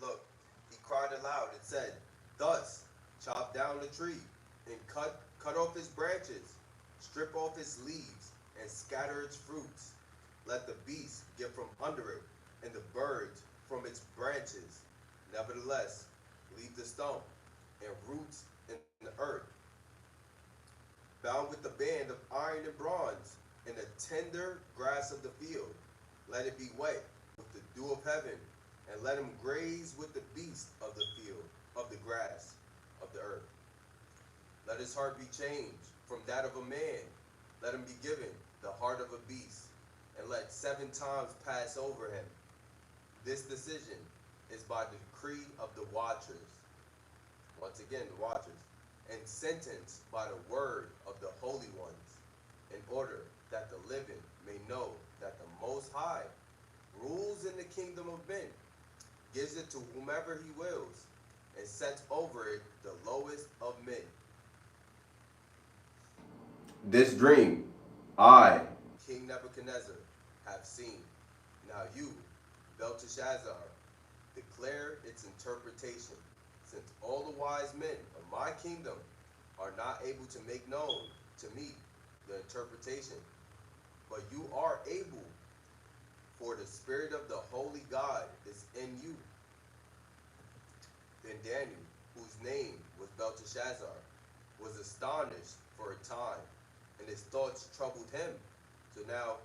Speaker 1: Look, he cried aloud and said, thus, chop down the tree, and cut off its branches, strip off its leaves, and scatter its fruits. Let the beasts get from under it, and the birds from its branches. Nevertheless, leave the stump and roots in the earth, bound with the band of iron and bronze, and the tender grass of the field. Let it be wet with the dew of heaven, and let him graze with the beasts of the field, of the grass, of the earth. Let his heart be changed from that of a man. Let him be given the heart of a beast, and let 7 times pass over him. This decision is by the decree of the watchers. Once again, the watchers. And sentenced by the word of the holy ones, in order that the living may know that the Most High rules in the kingdom of men, gives it to whomever he wills, and sets over it the lowest of men. This dream, I, King Nebuchadnezzar, have seen. Now you, Belteshazzar, declare its interpretation, since all the wise men of my kingdom are not able to make known to me the interpretation. But you are able, for the Spirit of the Holy God is in you. Then Daniel, whose name was Belteshazzar, was astonished for a time, and his thoughts troubled him. So now,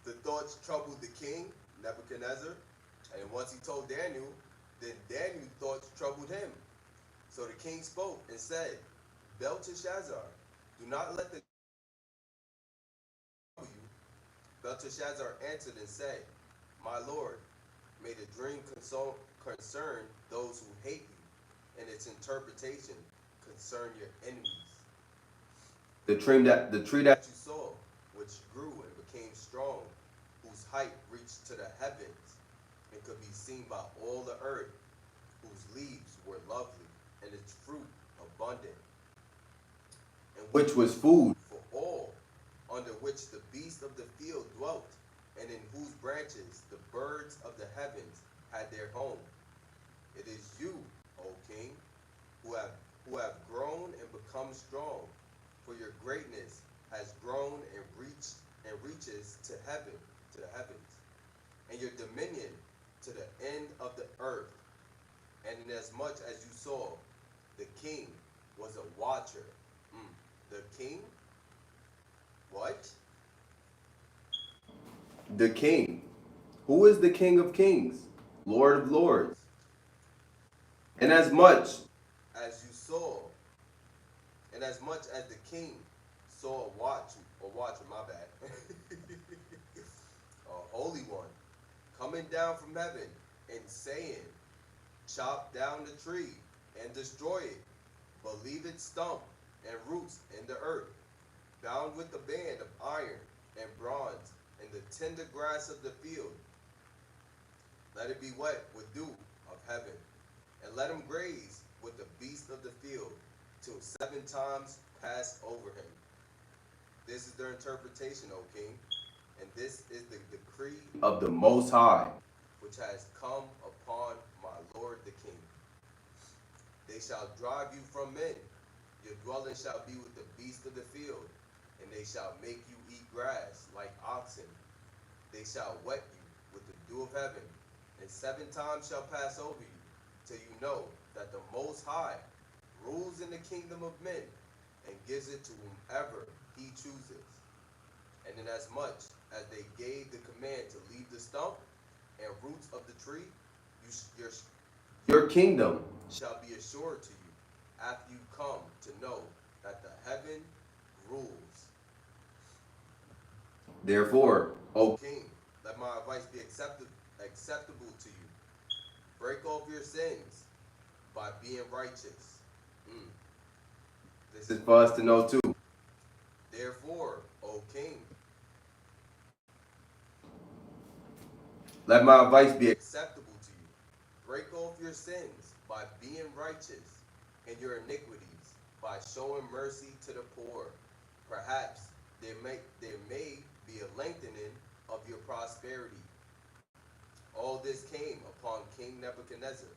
Speaker 1: the thoughts troubled the king, Nebuchadnezzar, and once he told Daniel, then Daniel's thoughts troubled him. So the king spoke and said, Belteshazzar, do not let the trouble you. Belteshazzar answered and said, my lord, may the dream concern those who hate you, and its interpretation concern your enemies. The tree that you saw, which grew and became strong, whose height reached to the heavens, and could be seen by all the earth, whose leaves were lovely, and its fruit abundant, and which was food for all, under which the beasts of the field dwelt, and in whose branches the birds of the heavens had their home. It is you, O king, who have grown and become strong, for your greatness has grown and reaches to heaven, to the heavens, and your dominion to the end of the earth. And inasmuch as you saw, the king was a watcher. The king? What? The king. Who is the King of Kings, Lord of Lords? Inasmuch as you saw, inasmuch as the king saw a watcher, my bad, a holy one, coming down from heaven and saying, chop down the tree and destroy it, but leave its stump and roots in the earth, bound with the band of iron and bronze and the tender grass of the field. Let it be wet with dew of heaven, and let him graze with the beasts of the field, till 7 times pass over him. This is their interpretation, O king, and this is the decree of the Most High, which has come upon my lord the king. They shall drive you from men. Your dwelling shall be with the beasts of the field, and they shall make you eat grass like oxen. They shall wet you with the dew of heaven, And 7 times shall pass over you, till you know that the Most High rules in the kingdom of men, and gives it to whomever he chooses. And inasmuch as they gave the command to leave the stump and roots of the tree, your kingdom shall be assured to you after you come to know that the heaven rules. Therefore, O king, let my advice be acceptable to you. Break off your sins by being righteous. Mm. This is for us to know too. Therefore, O king, let my advice be acceptable to you. Break off your sins by being righteous, and your iniquities by showing mercy to the poor. Perhaps there may be a lengthening of your prosperity. All this came upon King Nebuchadnezzar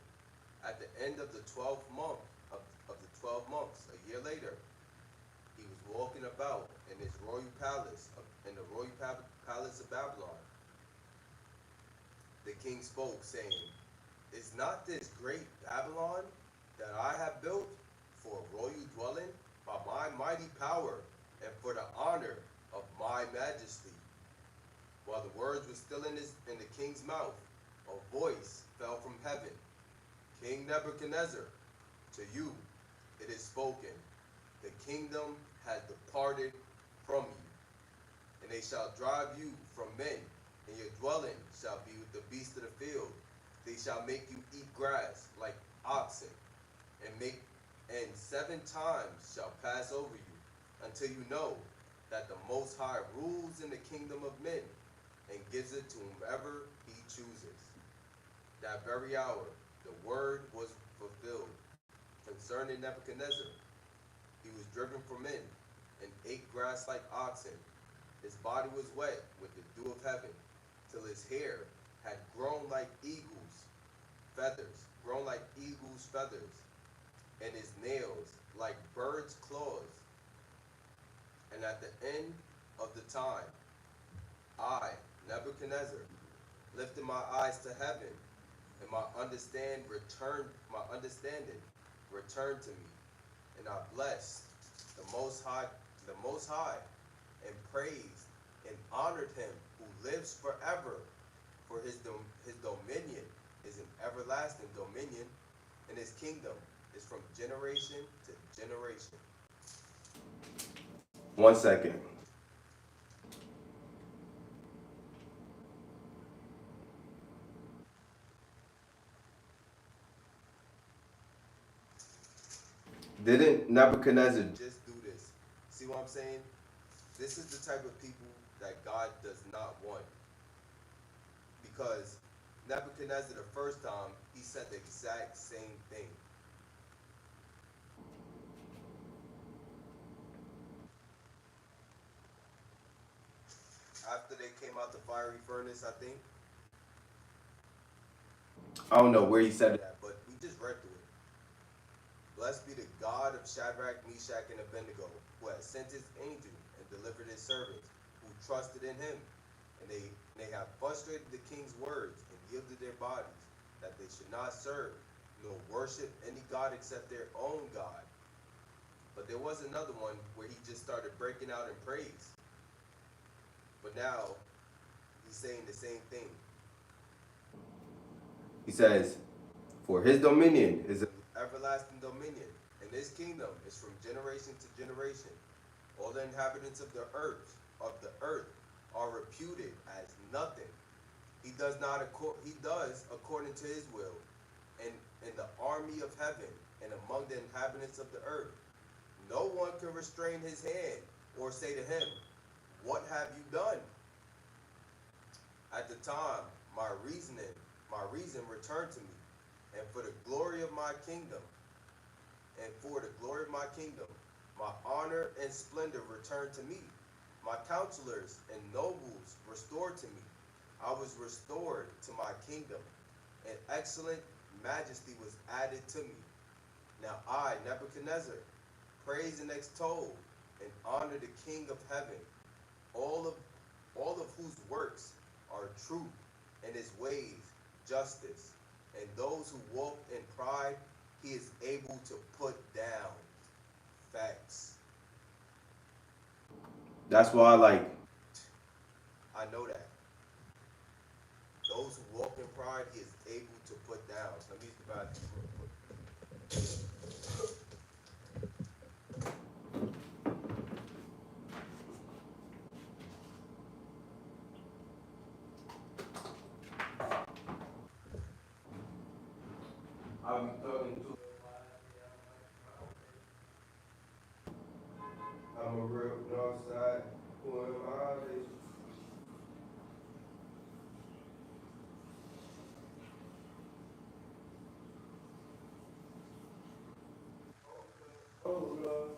Speaker 1: at the end of the 12th month of the 12 months. A year later, he was walking about in his royal palace, in the royal palace of Babylon. The king spoke, saying, "Is not this great Babylon that I have built for a royal dwelling by my mighty power and for the honor of my majesty?" While the words were still in the king's mouth, a voice fell from heaven. "King Nebuchadnezzar, to you it is spoken, the kingdom has departed from you, and they shall drive you from men, and your dwelling shall be with the beasts of the field. They shall make you eat grass like oxen, and 7 times shall pass over you, until you know that the Most High rules in the kingdom of men, and gives it to whomever he chooses." That very hour the word was fulfilled concerning Nebuchadnezzar. He was driven from men, and ate grass like oxen. His body was wet with the dew of heaven, till his hair had grown like eagle's feathers, and his nails like birds' claws. And at the end of the time, I, Nebuchadnezzar, lifted my eyes to heaven, and my understanding returned to me, and I blessed the Most High, and praised and honored him who lives forever, for his dominion is an everlasting dominion, and his kingdom is from generation to generation. 1 second. Didn't Nebuchadnezzar just do this? See what I'm saying? This is the type of people that God does not want. Because Nebuchadnezzar, the first time, he said the exact same thing. After they came out the fiery furnace, I think. I don't know where he said that, but we just read through it. "Blessed be the God of Shadrach, Meshach, and Abednego, who has sent his angel and delivered his servants, who trusted in him. And they have frustrated the king's words and yielded their bodies, that they should not serve nor worship any god except their own God." But there was another one where he just started breaking out in praise. But now he's saying the same thing. He says, "For his dominion is an everlasting dominion, and his kingdom is from generation to generation. All the inhabitants of the earth are reputed as nothing. He does according to his will, and in the army of heaven and among the inhabitants of the earth. No one can restrain his hand or say to him, 'What have you done?' At the time my reason returned to me, and for the glory of my kingdom, my honor and splendor returned to me. My counselors and nobles restored to me. I was restored to my kingdom, and excellent majesty was added to me. Now I, Nebuchadnezzar, praise and extol and honor the King of heaven, all of whose works are true, and his ways justice, and those who walk in pride, he is able to put down. Facts.
Speaker 3: That's why, like,
Speaker 1: I know that. Those who walk in pride, he is able to put down. Let me use the bathroom real quick. I'll be talking to. I'm a real north side. Who am I? Oh, Lord.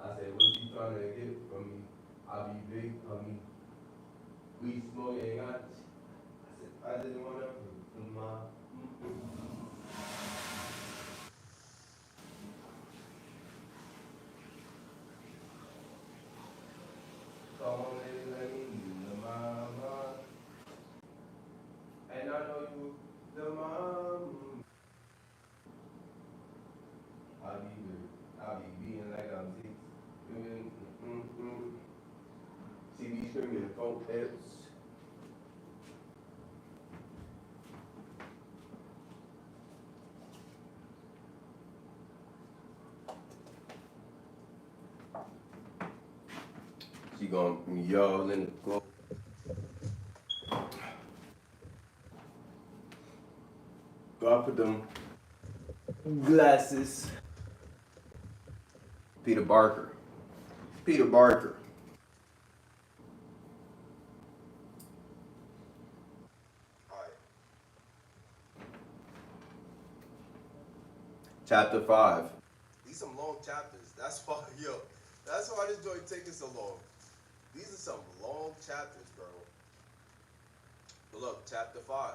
Speaker 1: I said, what you trying to get from me? I be big, we smoke ain't got. I said, I didn't want to my. Come and let me the mama. And I know you, the mom. I be being like I'm 6. See me screaming folk hips. She gonna yell in the go. Go out put them glasses. Peter Barker. Peter Barker. Alright. Chapter 5. These some long chapters. That's why, that's why this joint taking so long. These are some long chapters, bro. But look, chapter 5.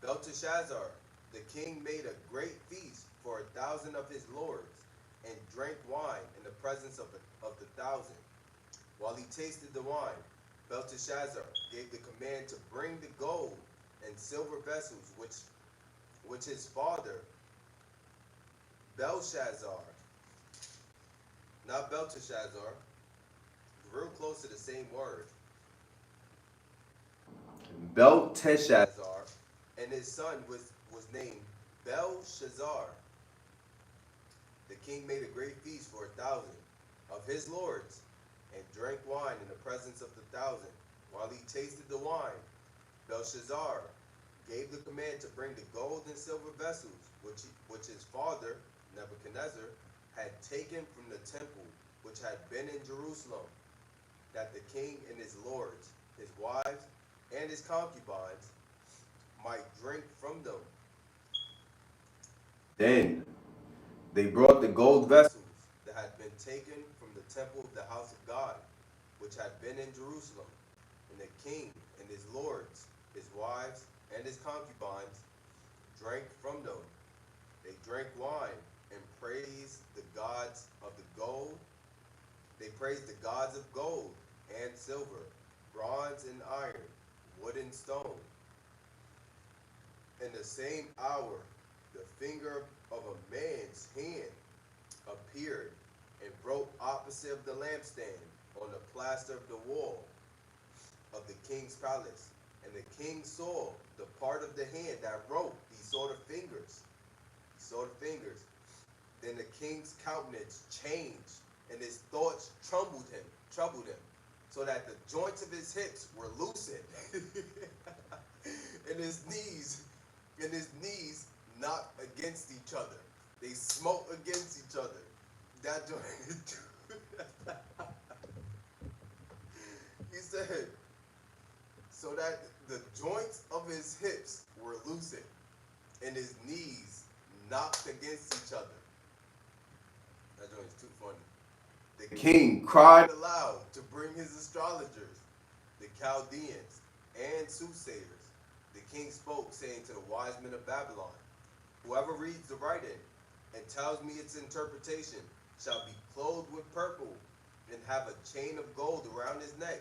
Speaker 1: Belteshazzar, the king, made a great feast for 1,000 of his lords, and drank wine in the presence of the 1,000. While he tasted the wine, Belteshazzar gave the command to bring the gold and silver vessels which his father Belshazzar, not Belteshazzar, real close to the same word. Belteshazzar, and his son was named Belshazzar. The king made a great feast for 1,000 of his lords, and drank wine in the presence of the 1,000. While he tasted the wine, Belshazzar gave the command to bring the gold and silver vessels which his father Nebuchadnezzar had taken from the temple which had been in Jerusalem, that the king and his lords, his wives, and his concubines might drink from them. Then they brought the gold vessels that had been taken from the temple of the house of God, which had been in Jerusalem, and the king and his lords, his wives, and his concubines drank from them. They drank wine and praised the gods of the gold. They praised the gods of gold and silver, bronze and iron, wood and stone. In the same hour, the finger of a man's hand appeared and broke opposite of the lampstand on the plaster of the wall of the king's palace. And the king saw the part of the hand that wrote. He saw the fingers. He saw the fingers. Then the king's countenance changed, and his thoughts troubled him, so that the joints of his hips were loosened, and his knees knocked against each other. They smote against each other. That joint. He said, so that the joints of his hips were loosened, and his knees knocked against each other. That joint is too funny. The king cried aloud to bring his astrologers, the Chaldeans, and soothsayers. The king spoke, saying to the wise men of Babylon, whoever reads the writing and tells me its interpretation shall be clothed with purple, and have a chain of gold around his neck,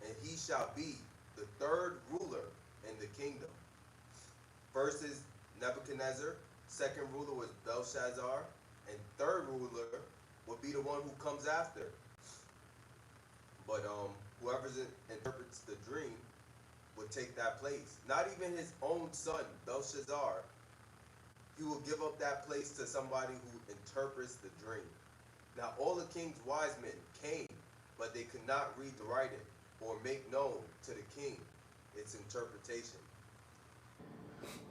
Speaker 1: and he shall be the third ruler in the kingdom. First is Nebuchadnezzar, second ruler was Belshazzar, and third ruler will be the one who comes after. But whoever interprets the dream would take that place. Not even his own son, Belshazzar, he will give up that place to somebody who interprets the dream. Now all the king's wise men came, but they could not read the writing or make known to the king its interpretation.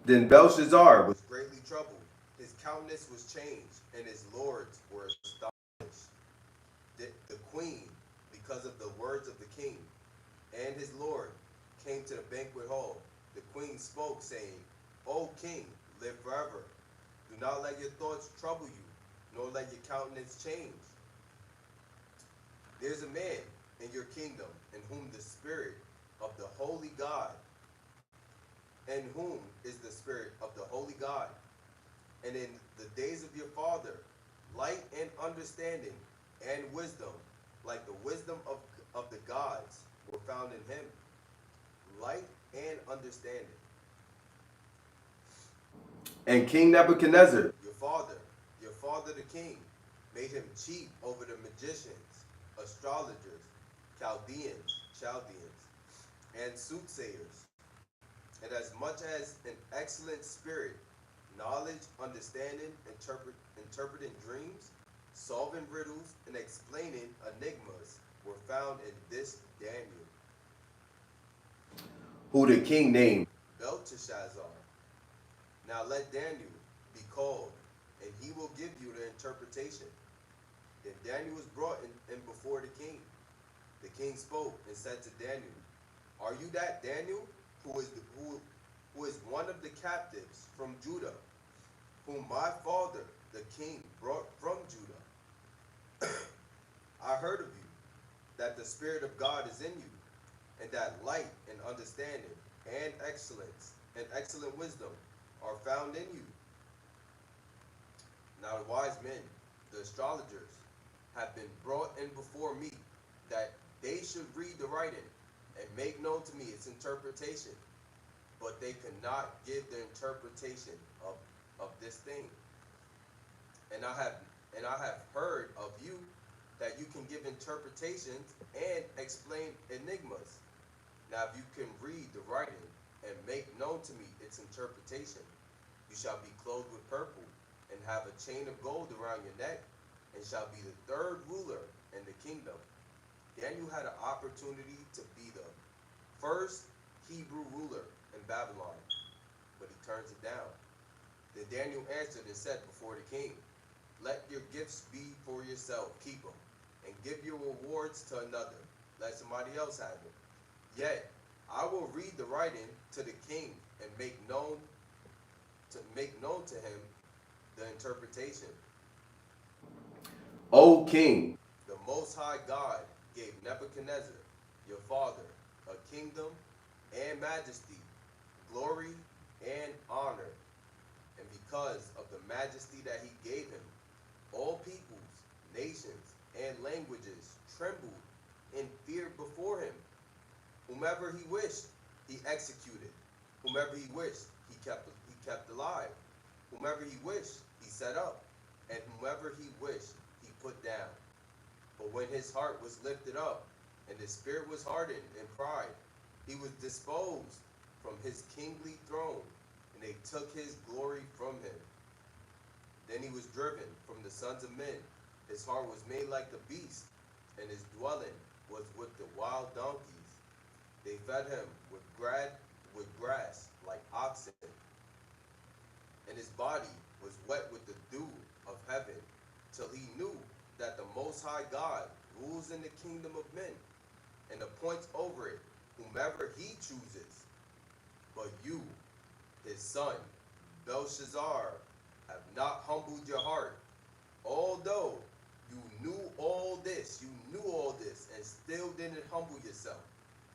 Speaker 1: Then Belshazzar was greatly troubled. His countenance was changed, and his lords were astonished. The queen, because of the words of the king, and his lord came to the banquet hall. The queen spoke, saying, O king, live forever. Do not let your thoughts trouble you, nor let your countenance change. There's a man in your kingdom in whom the spirit of the holy God, in whom is the spirit of the holy God. And in the days of your father, light and understanding and wisdom, like the wisdom of the gods, were found in him. Light and understanding. And King Nebuchadnezzar, your father the king, made him chief over the magicians, astrologers, Chaldeans, and soothsayers. And as much as an excellent spirit, knowledge, understanding, interpreting dreams, solving riddles, and explaining enigmas were found in this Daniel, who the king named Belteshazzar. Now let Daniel be called, and he will give you the interpretation. Then Daniel was brought in before the king. The king spoke and said to Daniel, Are you that Daniel, who is one of the captives from Judah, whom my father, the king, brought from Judah? I heard of you, that the Spirit of God is in you, and that light and understanding and excellence and excellent wisdom are found in you. Now the wise men, the astrologers, have been brought in before me, that they should read the writing and make known to me its interpretation. But they could not give the interpretation of this thing. And I have heard of you that you can give interpretations and explain enigmas. Now if you can read the writing and make known to me its interpretation, you shall be clothed with purple, and have a chain of gold around your neck, and shall be the third ruler in the kingdom. Daniel had an opportunity to be the first Hebrew ruler in Babylon, but he turns it down. Then Daniel answered and said before the king, Let your gifts be for yourself, keep them, and give your rewards to another, let somebody else have it. Yet I will read the writing to the king and make known to him the interpretation. O king, the Most High God gave Nebuchadnezzar, your father, a kingdom and majesty, glory and honor. And because of the majesty that he gave him, all peoples, nations, and languages trembled and feared before him. Whomever he wished, he executed. Whomever he wished, he kept alive. Whomever he wished, he set up. And whomever he wished, he put down. But when his heart was lifted up, and his spirit was hardened in pride, he was disposed from his kingly throne, and they took his glory from him. Then he was driven from the sons of men. His heart was made like the beast, and his dwelling was with the wild donkeys. They fed him with grass like oxen, and his body was wet with the dew of heaven, till he knew that the Most High God rules in the kingdom of men, and appoints over it whomever he chooses. But you, his son, Belshazzar, have not humbled your heart, although you knew all this, and still didn't humble yourself.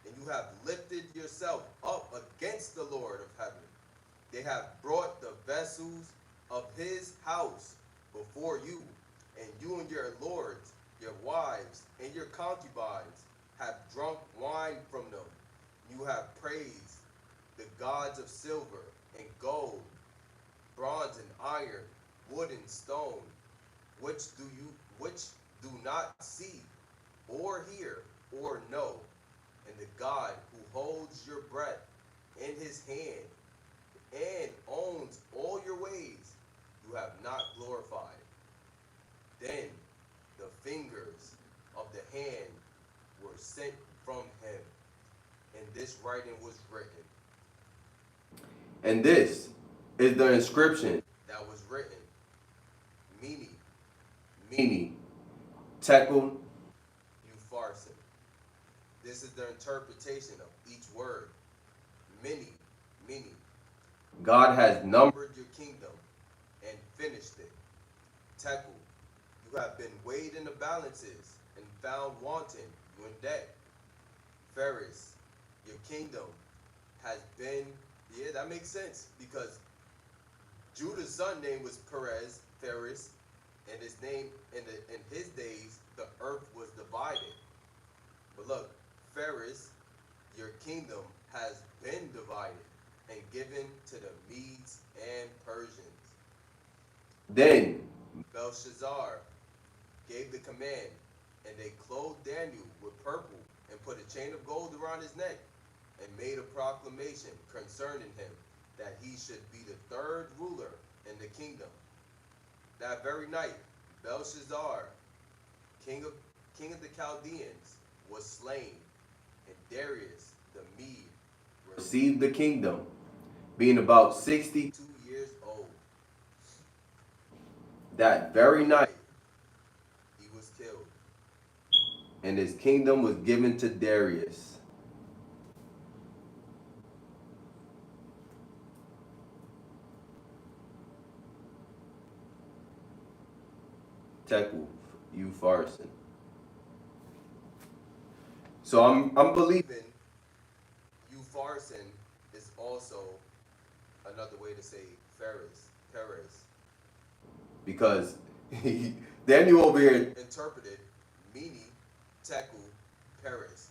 Speaker 1: And you have lifted yourself up against the Lord of heaven. They have brought the vessels of his house before you, and you and your lords Your wives and your concubines have drunk wine from them. You have praised the gods of silver and gold, bronze and iron, wood and stone, which do not see or hear or know, and the God who holds your breath in his hand and owns all your ways, you have not glorified. Then the fingers of the hand were sent from him, and this writing was written. And this is the inscription that was written: Mene, Mene, Tekel, Upharsin. This is the interpretation of each word. Mene, Mene. God has numbered your kingdom and finished it. Tekel, you have been weighed in the balances and found wanting, you in debt. Pharis, your kingdom has been, yeah, that makes sense because Judah's son name was Pharis, and his name in his days the earth was divided. But look, Pharis, your kingdom has been divided and given to the Medes and Persians. Then Belshazzar gave the command, and they clothed Daniel with purple and put a chain of gold around his neck and made a proclamation concerning him that he should be the third ruler in the kingdom. That very night, Belshazzar, king of the Chaldeans, was slain, and Darius the Mede received the kingdom, being about 62 years old. That very night, he was killed, and his kingdom was given to Darius. Tekel, Upharsin. So I'm believing Upharsin is also another way to say Perez. Because Daniel over here interpreted Mene, Tekel, Perez.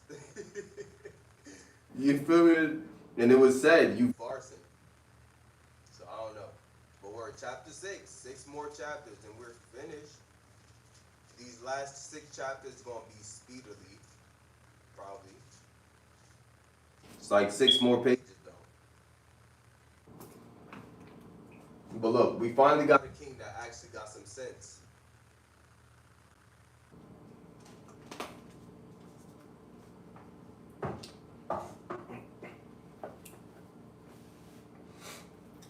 Speaker 1: You feel me? And it was said Upharsin. So I don't know. But we're at chapter 6 more chapters and we're finished. These last 6 chapters gonna be speedily, probably. It's like 6 more pages though. But look, we finally got a king that actually got some sense.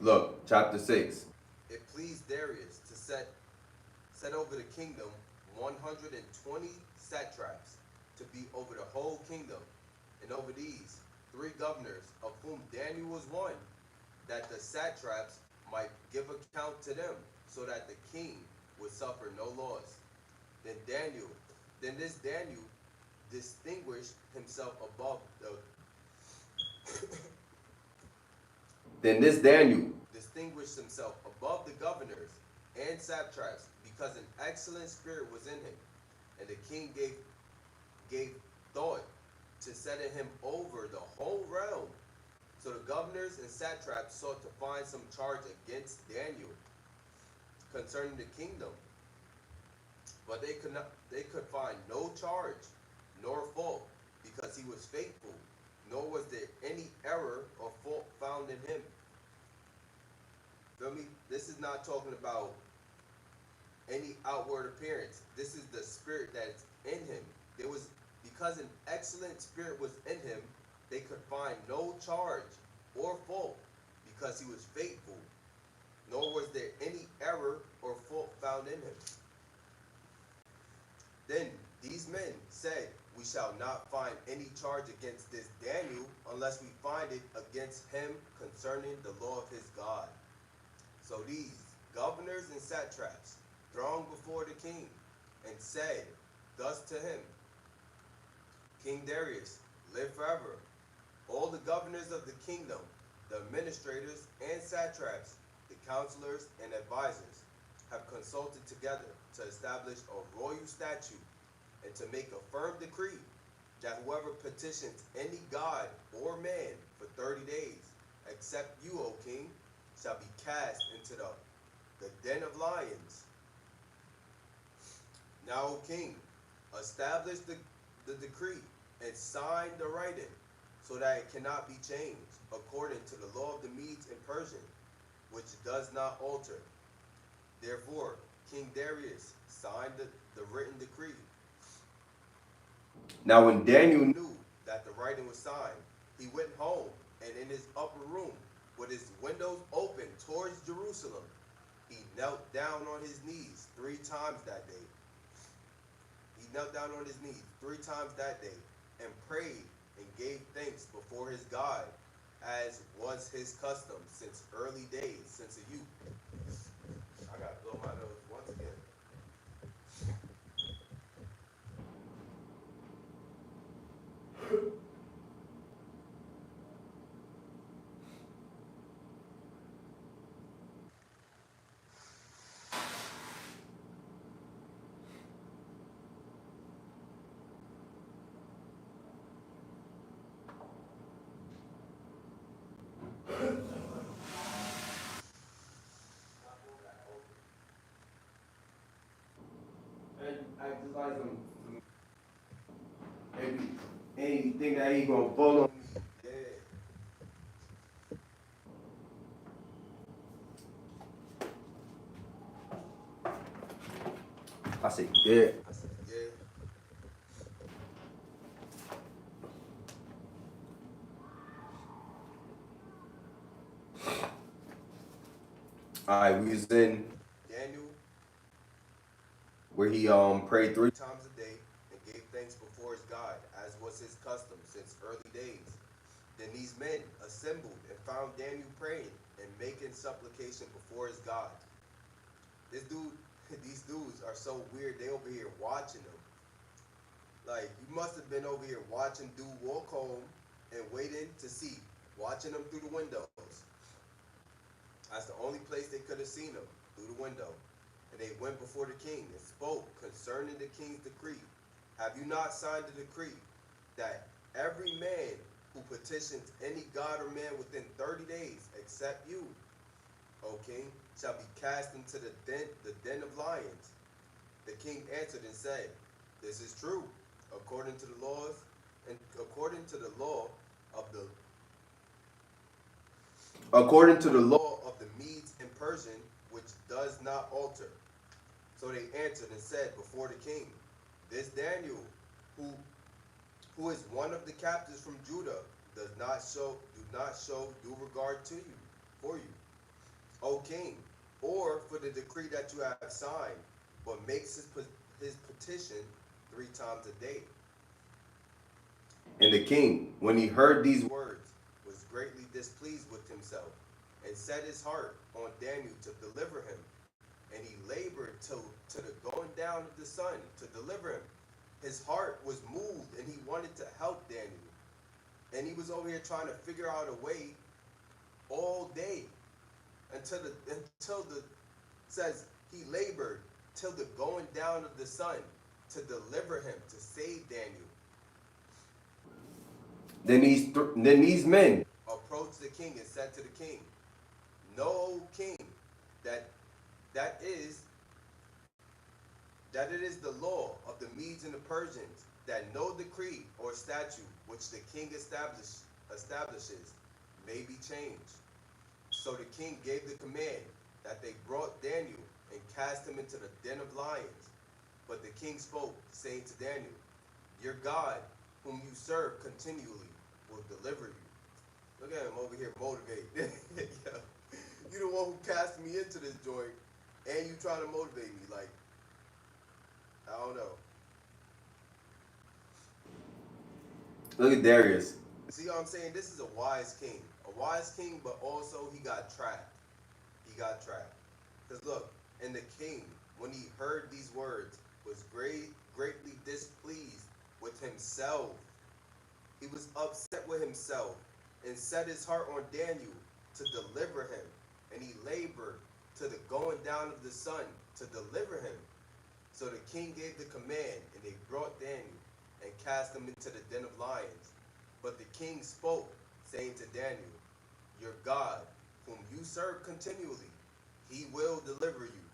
Speaker 1: Look, chapter 6. It pleased Darius to set over the kingdom 120 satraps to be over the whole kingdom, and over these 3 governors, of whom Daniel was one, that the satraps might give account to them, so that the king would suffer no loss. Then this Daniel distinguished himself above the Then this Daniel distinguished himself above the governors and satraps because an excellent spirit was in him, and the king gave thought to setting him over the whole realm. So the governors and satraps sought to find some charge against Daniel concerning the kingdom, but they could find no charge nor fault, because he was faithful, nor was there any error or fault found in him. Feel me? This is not talking about any outward appearance. This is the spirit that's in him. Because an excellent spirit was in him, they could find no charge or fault, because he was faithful, nor was there any error or fault found in him. Then these men said, "We shall not find any charge against this Daniel unless we find it against him concerning the law of his God." So these governors and satraps thronged before the king and said thus to him, "King Darius, live forever. All the governors of the kingdom, the administrators and satraps, the counselors and advisors, have consulted together to establish a royal statute and to make a firm decree that whoever petitions any god or man for 30 days, except you, O king, shall be cast into the den of lions. Now, O king, establish the decree and sign the writing so that it cannot be changed according to the law of the Medes and Persians, which does not alter. Therefore, King Darius signed the written decree. Now, when Daniel knew that the writing was signed, he went home, and in his upper room, with his windows open towards Jerusalem, he knelt down on his knees 3 times that day. He knelt down on his knees 3 times that day and prayed and gave thanks before his God, as was his custom since early days, since a youth. I gotta blow my nose once again. And I just like him. Anything that he gonna pull on me. Yeah. I said, yeah. I said, yeah. All right, we was in Daniel, where he prayed 3 times a day and gave thanks before his God, as was his custom since early days. Then these men assembled and found Daniel praying and making supplication before his God. These dudes are so weird. They over here watching them. Like, you must have been over here watching dude walk home and waiting to see, watching them through the windows. That's the only place they could have seen him, through the window. And they went before the king and spoke concerning the king's decree. Have you not signed the decree that every man who petitions any god or man within 30 days, except you, O king, shall be cast into the den of lions? The king answered and said, this is true, according to the laws and according to the law of the Medes and Persian, which does not alter. So they answered and said before the king, this Daniel, who is one of the captives from Judah, do not show due regard to you, for you, O king, or for the decree that you have signed, but makes his petition 3 times a day. And the king, when he heard these words, was greatly displeased with himself, and set his heart on Daniel to deliver him. And he labored to the going down of the sun to deliver him. His heart was moved, and he wanted to help Daniel. And he was over here trying to figure out a way all day until the says he labored till the going down of the sun to deliver him, to save Daniel. Then these men approached the king and said to the king, know, O king, that it is the law of the Medes and the Persians that no decree or statute which the king establishes may be changed. So the king gave the command that they brought Daniel and cast him into the den of lions. But the king spoke, saying to Daniel, your God, whom you serve continually, will deliver you. Look at him over here motivated. You the one who cast me into this joint, and you trying to motivate me. Like, I don't know. Look at Darius. See what I'm saying? This is a wise king. A wise king, but also he got trapped. He got trapped. Because look, and the king, when he heard these words, was greatly displeased with himself. He was upset with himself and set his heart on Daniel to deliver him. And he labored to the going down of the sun to deliver him. So the king gave the command, and they brought Daniel and cast him into the den of lions. But the king spoke, saying to Daniel, your God, whom you serve continually, he will deliver you.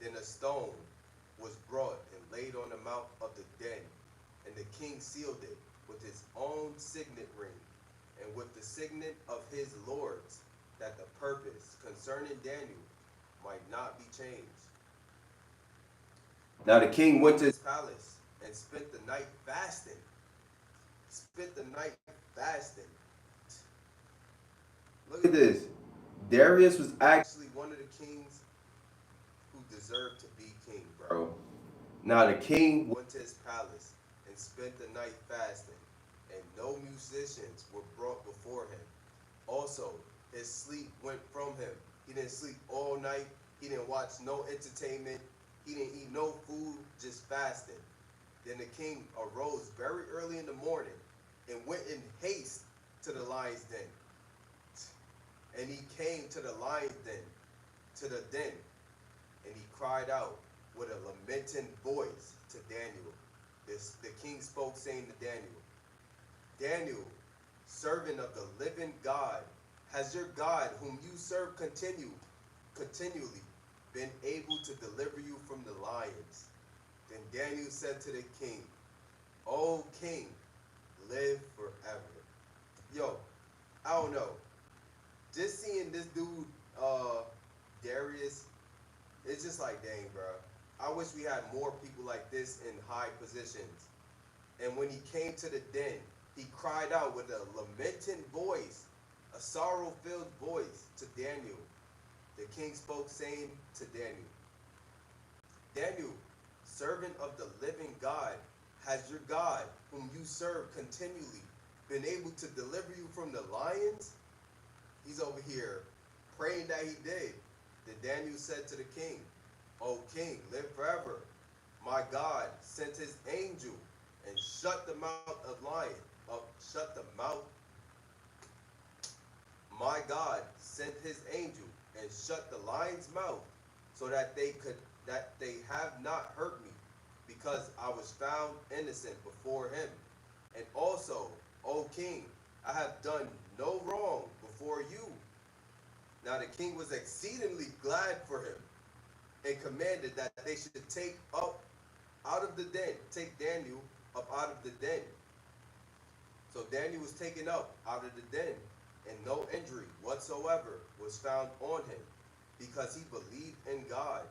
Speaker 1: Then a stone was brought and laid on the mouth of the den, and the king sealed it with his own signet ring, and with the signet of his lords, that the purpose concerning Daniel might not be changed. Now the king went to his palace and spent the night fasting. Spent the night fasting. Look at this. Darius was actually one of the kings who deserved to be king, bro. Now the king went to his palace and spent the night fasting, and no musicians were brought before him. Also, his sleep went from him. He didn't sleep all night. He didn't watch no entertainment. He didn't eat no food, just fasting. Then the king arose very early in the morning and went in haste to the lion's den. And he came to the lion's den, and he cried out with a lamenting voice to Daniel. The king spoke, saying to Daniel, Daniel, servant of the living God, has your God, whom you serve continually, been able to deliver you from the lions? Then Daniel said to the king, O king, live forever. Yo, I don't know. Just seeing this dude, Darius, it's just like, dang, bro. I wish we had more people like this in high positions. And when he came to the den, he cried out with a lamenting voice, a sorrow-filled voice to Daniel. The king spoke, saying to Daniel, Daniel, servant of the living God, has your God, whom you serve continually, been able to deliver you from the lions? He's over here praying that he did. Then Daniel said to the king, O king, live forever. My God sent his angel and shut the mouth of lion. Shut the mouth. My God sent his angel and shut the lion's mouth, so that they have not hurt me, because I was found innocent before him. And also, O king, I have done no wrong before you. Now the king was exceedingly glad for him, and commanded that they should take Daniel up out of the den. So Daniel was taken up out of the den, and no injury whatsoever was found on him, because he believed in God.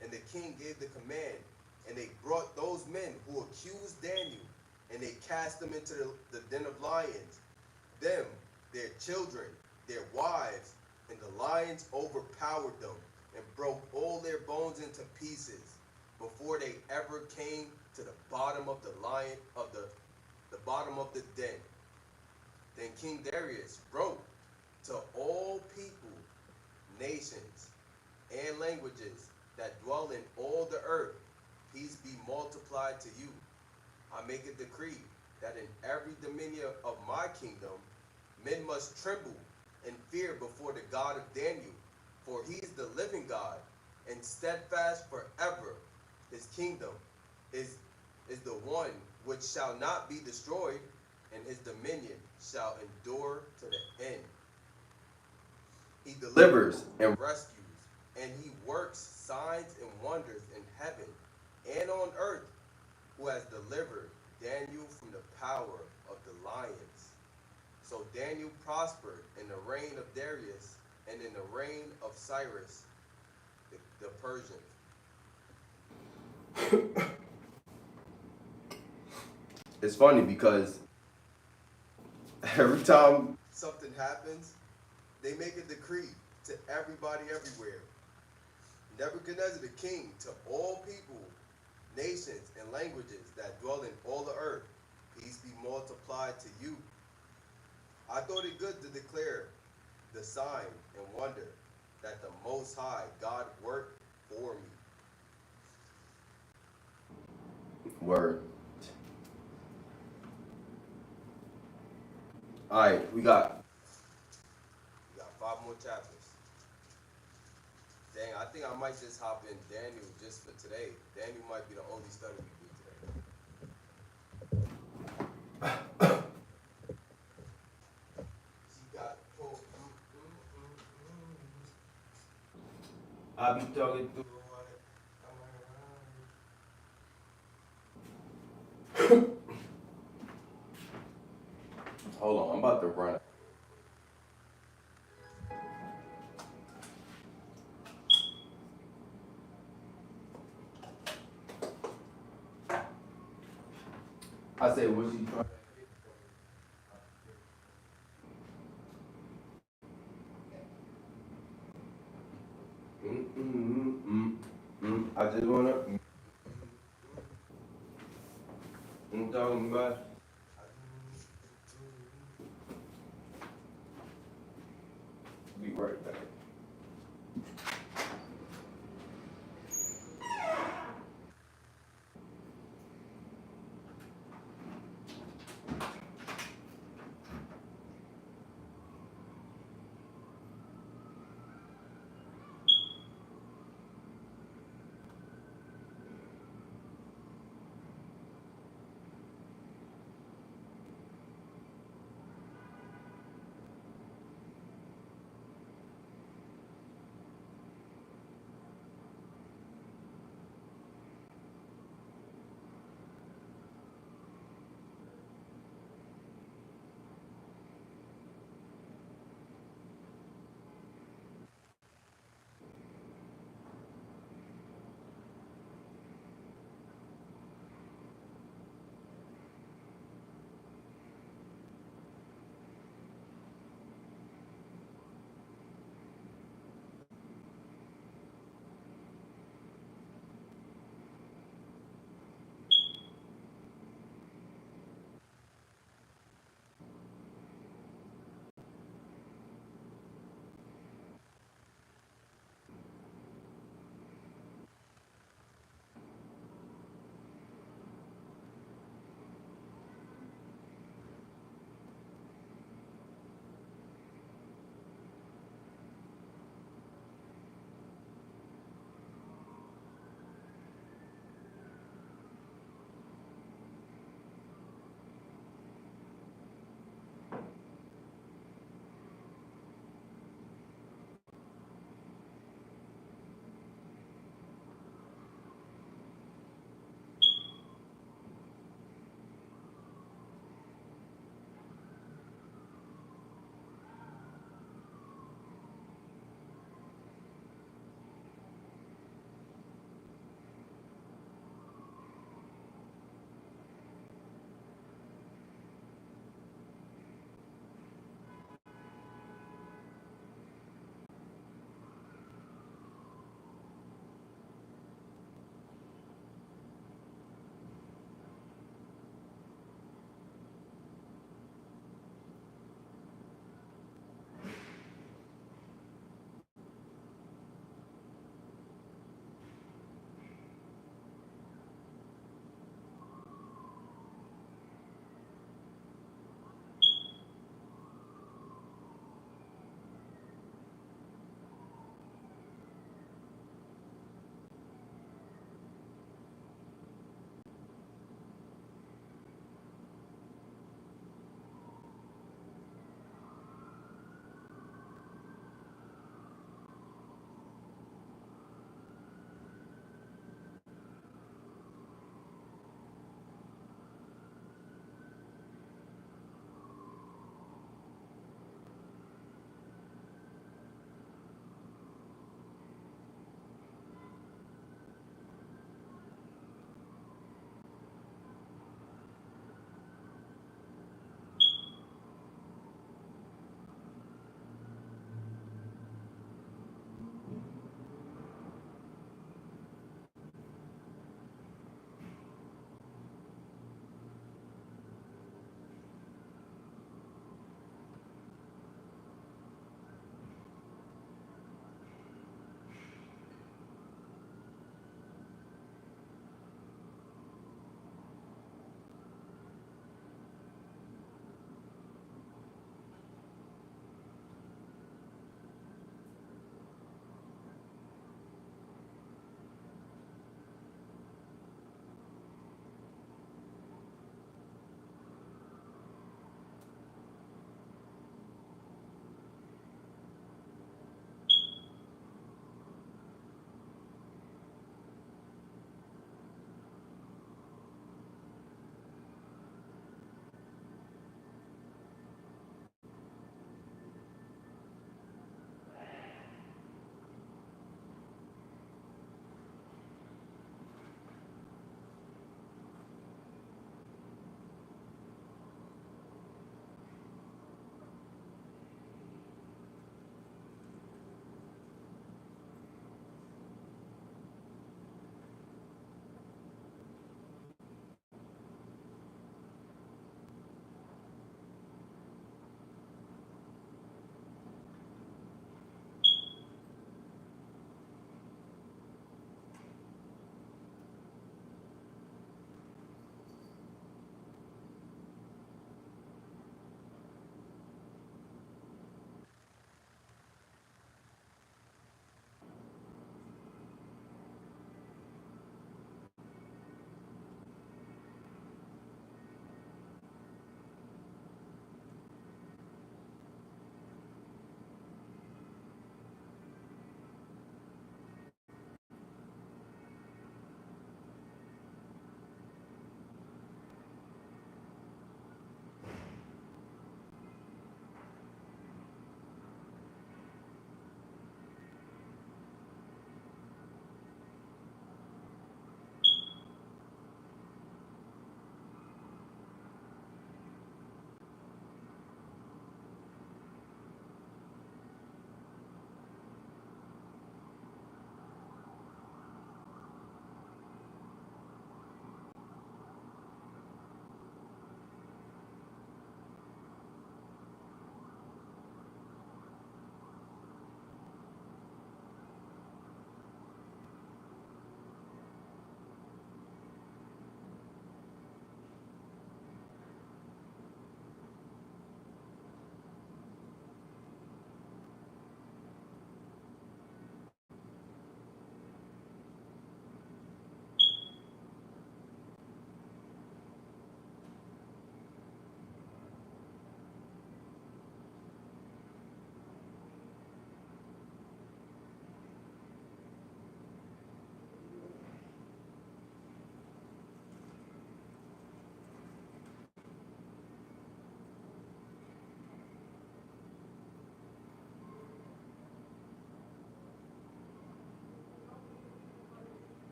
Speaker 1: And the king gave the command, and they brought those men who accused Daniel, and they cast them into the den of lions, them, their children, their wives, and the lions overpowered them and broke all their bones into pieces before they ever came to the bottom of the bottom of the den. Then King Darius wrote to all people, nations, and languages that dwell in all the earth, peace be multiplied to you. I make a decree that in every dominion of my kingdom, men must tremble and fear before the God of Daniel, for he is the living God, and steadfast forever. His kingdom is the one which shall not be destroyed, and his dominion shall endure to the end. He delivers and rescues, and he works signs and wonders in heaven and on earth, who has delivered Daniel from the power of the lions. So Daniel prospered in the reign of Darius and in the reign of Cyrus the Persian. It's funny because every time something happens, they make a decree to everybody everywhere. Nebuchadnezzar the king, to all people, nations, and languages that dwell in all the earth, peace be multiplied to you. I thought it good to declare the sign and wonder that the Most High God worked for me. Word. All right, we got 5 more chapters. Dang, I think I might just hop in Daniel just for today. Daniel might be the only study we do today. She got pulled. I be talking through. Hold on, I'm about to run. I said, what she trying to I just wanna. I'm talking about. Be right back.